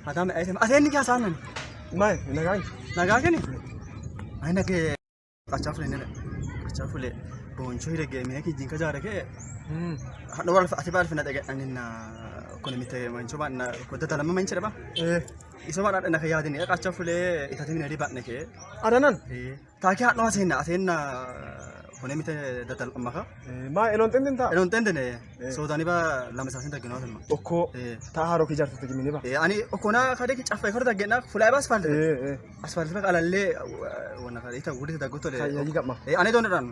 Hadam aida. Ase ni kya sanan? Mai, nagaan. Nagaan ke ni? Ai na ke kacha fule ne. Kacha fule. Boncho hire ge me ki jinka ja rake. Hano wala atibar fina daga anina kone mite mancho ba na ko data lama manche ba iso ba na kaya din ka cha fule itatin ni riba ne ke adanan ta ki hano asen na kone mite data lama ka ma elon tenden ne so dani ba lama sasen daga no ma okko ta haro ki jarta tagi mini ba ani okona kade ki chafa kar daga na fula ba asfalt ba alalle wana kare ita gudi daga to le yi gamma ani don ran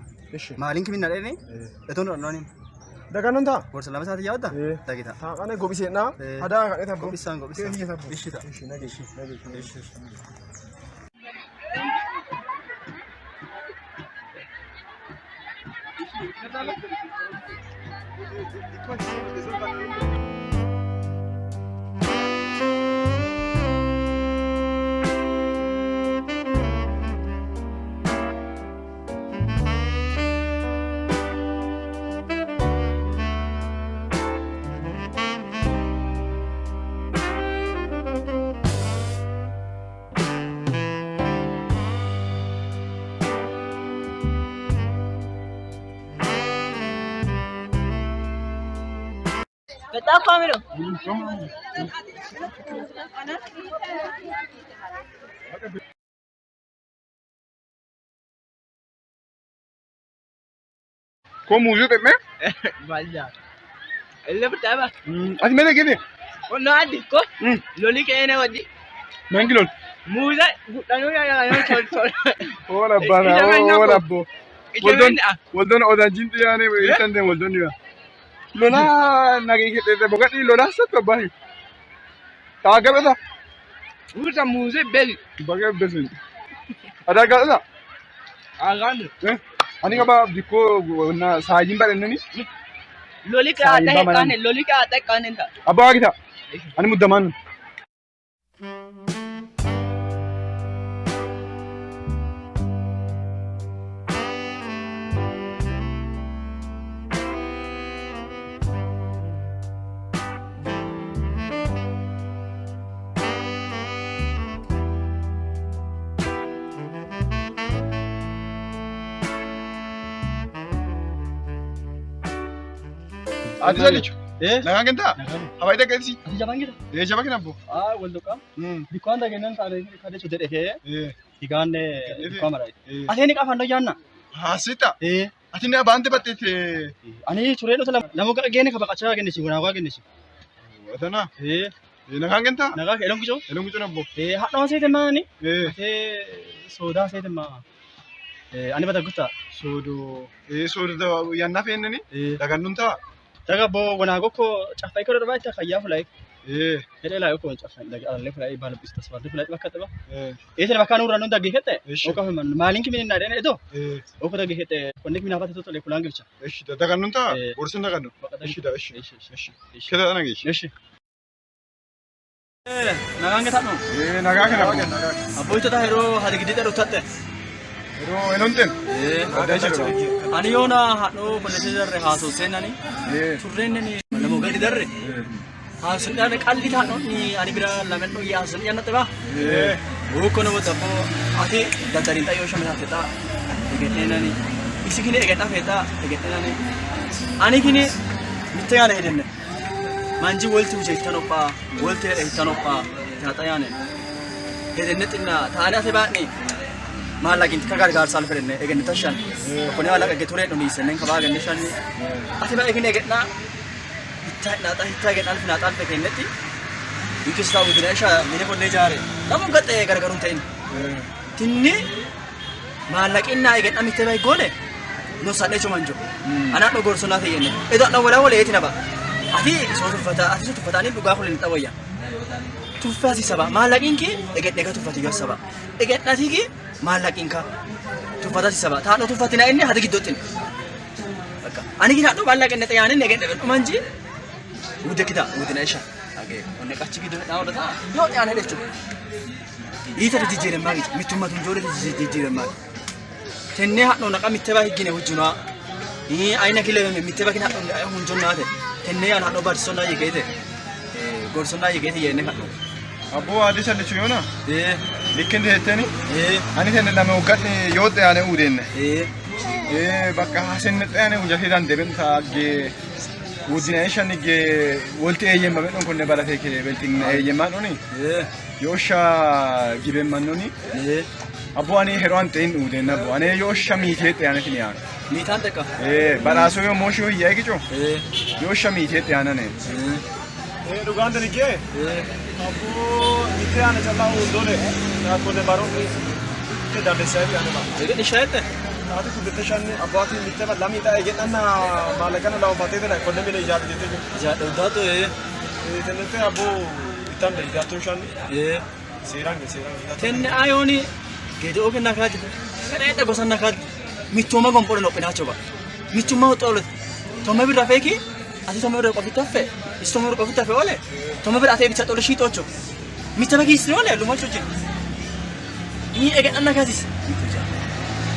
ma link min na ne don ran no daga nonta borsa lama saat yawda dagita ta kane gobise na ada ka eta gobisa ishita nagi Betapa kami lo. Kau muzik tak meh? Banyak. Ele betapa? Asal mana kini? Oh nadi ko. Loli kayaknya wadi. Mana kilon? Muzik, tanu ya sol. Oh rabbo. Waldon odan jinti ya ne ikan den waldon ya. Lola nakikita bogati lola sa to bahi. Tagal ada. Usa muzik bel. Bagai besin. Ada gal ada? Agan. Ani kaba dikko na saajin badannani. Loli ka ate kaane ta. Abba kita. Ani muddaman. Ati salichu. Nagaan kenta? Hawaii tak kasi? Ati jaban kita. Jaba kena bu. Waldo ka. Dikwan da genan kade chode deke. Digane kamera. Ati ni ka fando janna. Hasita. Ati na bante batte. Ani chure no tala namu ka gene ka bakacha gene si guna ka gene si. Adana. Nagaan kenta? Naga elong kicho. Elong kicho na bu. Hatno se te mani. Soda se te ma. Ani bata gutta. Sodo. Sodo da yanna fenni. Daga nunta. Daga bo wana goko chafai ko da ta khaya fulai ele la ko chafai daga alle fulai bal bistas bal fulai bakata ba ese ba kanu ranu da gihete o ka man malin ki min na dene edo o ko da gihete konnek min abata to le kulangi bicha eshi daga nunta ursun daga nu eshi da eshi keda ana gish eshi nagange tanu naga kana aboy to da hero hadi gidita rotatte hero enonten ani yona hado konete darre haso senani turrenni namo gadi darre hasunane qalli tano ni ani bira lameno ya hasun yanna teba o kono wata ko ati dadari tayo shamina teta egetenani isikine egeta feta egetenani ani kini mitayane hedenne manji wolti uje tanopa wolte tanopa tatayane hedenne tinna taana sebani Malakin kagar gar sal ferne egen tashan kone wala ke ture no ni senen kaba gen nishan ati ba egen egen na itta gen alf na tal pe ken neti ikis taw din aisha mine bonne jare namu gatte gar garun tain tinni malakin na egen amite bay gole no sade chumanjo ana do gor sunate yenne edo na wala wala yetina ba ati so to fata ni duga khulin tawaya tufasi saba malakin ki egen dega tufati yo saba egen nati ki malakin ka tufata saba ta no tufatina inni hadi giddotin ani gina do malakin ne tayane ne gede manji ude kita udina isha age onne kachi giddo na wala ta yo tayane lechu ita de jere magi mituma tun jore de jere magi tenne hadno na kamitte ba higine hujuna aina kile mitte ba kina hunjonna te tenne yana do barsona yegete gorsona yegete yene hadno Abo adisa lechu yona likende heteni ani tenne lame ugatni yote ane udenne bakka hasenne tane ujati dan deben taage udina ishani ge wolte yemma bedon konne balate ke beltin yemma noni yosha giben manoni abo ani heron ten udenna bo ane yosha mite tane tiniya mitan teka baraso yo mosho yegi jo yosha mite tane ne Luganda ni ke? Abu mite ane chala udole na konne baro ke dande sai ane ba ege ni shayte ati kudete shanne abati mite ba lami ta ege anna malakana law mate de konne mele ijad dete ijad udato tenete abu itambe idato shanne serang tenne ayoni gede oke nakaji kede gosan nakaji michuma gompore no pena choba michuma tole tome bi rafeki ati tome ro qofitafe istome ro qofitafe ole tome bi ate bicha tole shitocho michama gi isrole lu machochi ni ege nakaji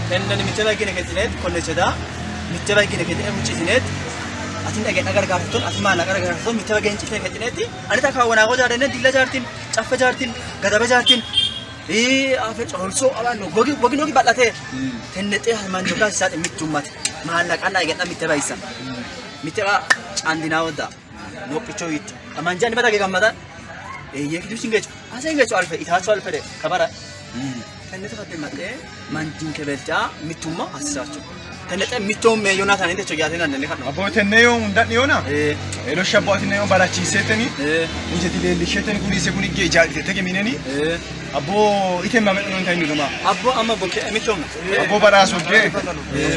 tenne ni michama gi neketinet konne cheda michama gi neketinet muchitinet atin ege nagar garton asma nagar garton michama gi chitne ketineti ani ta kawana go jadene dilla jartin chaffe jartin gadabe jartin afe also abano gogi nogi balate tennete manjo ka sate mittumat mahalla kana ege mitte baisa mitte ba andina wada no picho it amanjani bada ge gamada yeki dusingecho asengecho alfe itacho alfe de kabara tennete fate mate manjin kebelcha mittuma asacho tennete mittom me yonatan inde chogyatena nelle kanno abo tenne yo undani yona elo shabati ne yo balachi seteni injeti le lisheteni kuni se kuni ge jalite tege mineni abo item ma menon taynu dama abo amma boke mittom abo baraso ge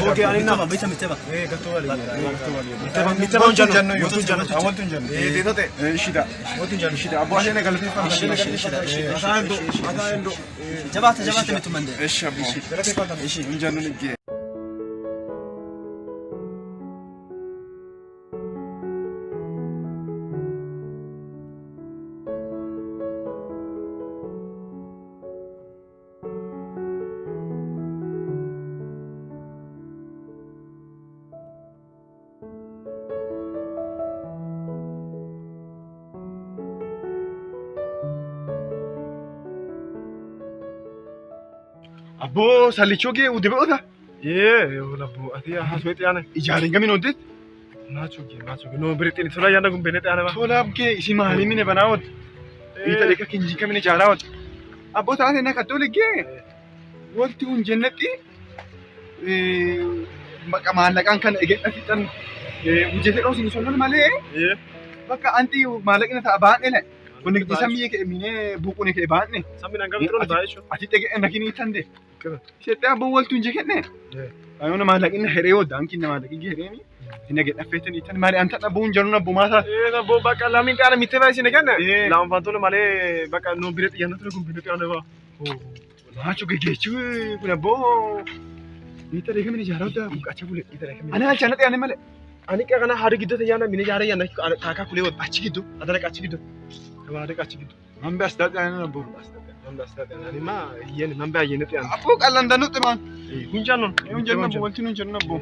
boke anina bita miteba gatto wali miteba unjanno yo tunjanno awon tunjanno detote shida tunjanno shida abo asene galfi fa atando jabata mittum ande esh abo galfi fa unjanno ni ge Abboo sallichoo gee ude be'oota. Labbo ati haasoo xiyyaana. Ijaareen gamiin hojjet. Naachoo noo biritti tola yaada kun bene xiyyaana. Tola abgee isi maalii mine banaa wad. Ita deka kinji kamine ijaaraa wad. Abboo taate na kattoo liggee. Wanti kun jennatti maallaqaan kana eeggadha fixan hojjetee dhoosini sonnon malee bakka anti maallaqni ta'a baadhe le. Kun sammii kee minee buuquun kee baadhe. Sammiin hanga biqiloon baay'ee jechuudha. Ati dhagee nakin tande. Sheexxee abboo waltu hin jekenne. Ayoona maallaqni heree wadda anki na maallaqi geereemi. Ina gedhaffeetan itan maali anta dhabuun jaruun abboo maasaa. Abboo bakka lamiin xiyyaana mitte baay'ee isin eegganne. Lamaan faantola malee bakka noo bire xiyyaana ture kun bine xiyyaana baa. Naachoo geggeechuu kun abboo. Ita deka mine ijaaraa wadda buqqacha bule. Ani halchaana xiyyaane malee. Ani kana haadha gidduu xiyyaana mine ijaaraa yaana kaakaa kulee wadda achi gidduu adana achi gidduu. Haadha achi gidduu. Mambe as daadhaan abboo. Ani ma yen mambe ayene xiyyaana. Abboo qallan danutti baan. Hunjaanon. Hunjaanon abboo wanti nun jennu abboo.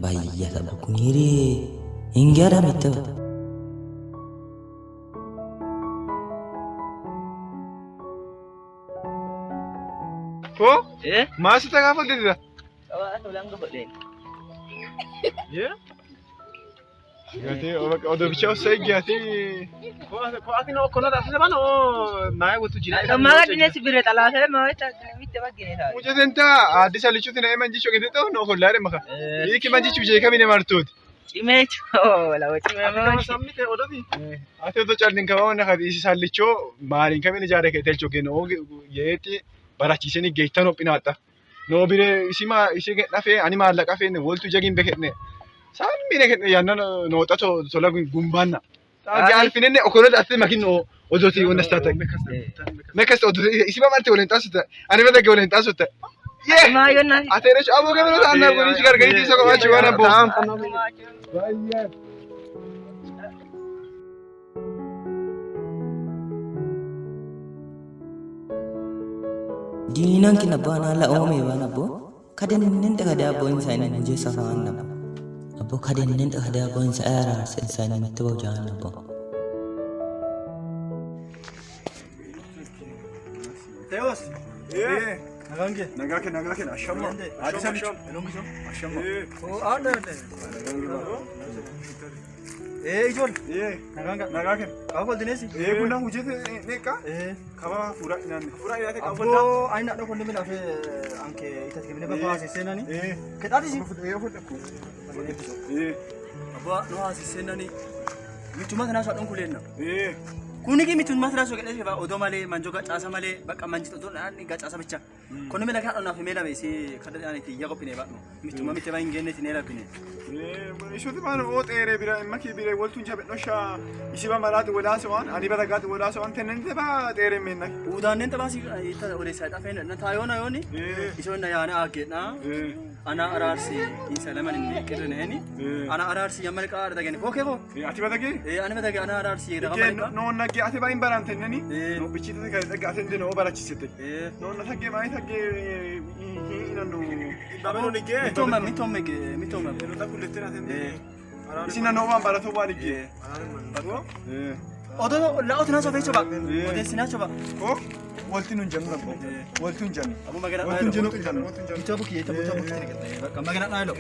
Baay'ata bukuniire hin gaadhamette. Ko? Maasii tagaa faldetidha. Qabaa tolaan gabadheen. Gaatee odoo bichaa osoo eeggatee. Ko'aati noo kola taasise baan maayee watu jira. Dhammaa gadhine si bira xalaasee maayee mitte baggine ta'a. Mucateen ta'a addi sallichuuti na eman jichoo gadi ta'u noo kollaa dhimma kan. Hiiki man jichuu jee kamine martuuti. Cimee choo lawa cimee maa. Sammi ta'e odoti. Ati otoo calliin qabaa wanna kati isi sallichoo maaliin kamine jaaree kee telchoo kee noo yeetti barachiisanii geettan hophinaadha. Noo bire isi dhafee ani maallaqa feene woltu jagiin beekne. Sammine kenne yaanna noota tola gumbaanna. Alfinenne okonoota ati makin odoti wanda stata. Mekas odoti isi mamarte walen taasutta. Ani bada ge walen taasutta. Maa yonna. Ate recho abo gamino taanna goni gargari tiso ko achi wana bo. Diinan kina bana la ome bana bo. Kadennen daga da boin sai ne je safan na. Abo kadennen daga da boin sai ara sai ne mitto jana bo. Teos. Nagake ashama. Adisa micho. Elongiso. Ashama. Ande. Ijol. Nagake. Kaba dinesi. Kuna hujete neka. Kaba fura inanne. Fura inanne kaba. Abo aina do konde mina fe anke itati kemine ba paase senani. Kedadi si. Abo no asi senani. Mituma kana so don kulenna. Kuni ki mituma kana so kedadi ba odo male manjo gacaasa male bakka manjito don ani gacaasa bicha. Kono mela kana na fe mela be si kada ani ti yago pine ba no. Mituma mite ba ingenne tinela pine. Isoti maan ooxeere bira maki bira waltuun jabe nosha isiba malaati walaasawaan ani bada gaati walaasawaan tennente ba xeere menna. Udannen tabasi ita ore sai ta fe na tayona yoni. Iso na yana agena. Ana ararsi insalaman ni kedene heni. Ana ararsi yamal ka arda gene. Okay ko. Ati bada ge? Ani bada ge ana ararsi raga malika. No na ge ati ba imbaran tenneni. No bichite ka daga atende no barachisete. No na thagge mai thagge inanno. Babeno ni ge. Mitoma. Isina no waan barato waan ge. Odo la otna so fecho ba. Ode sinacho ba. Ko walti nun janna bo. Walti nun janna. Abu magana. Walti nun janna. Ito buki ito buki. Magana na lo.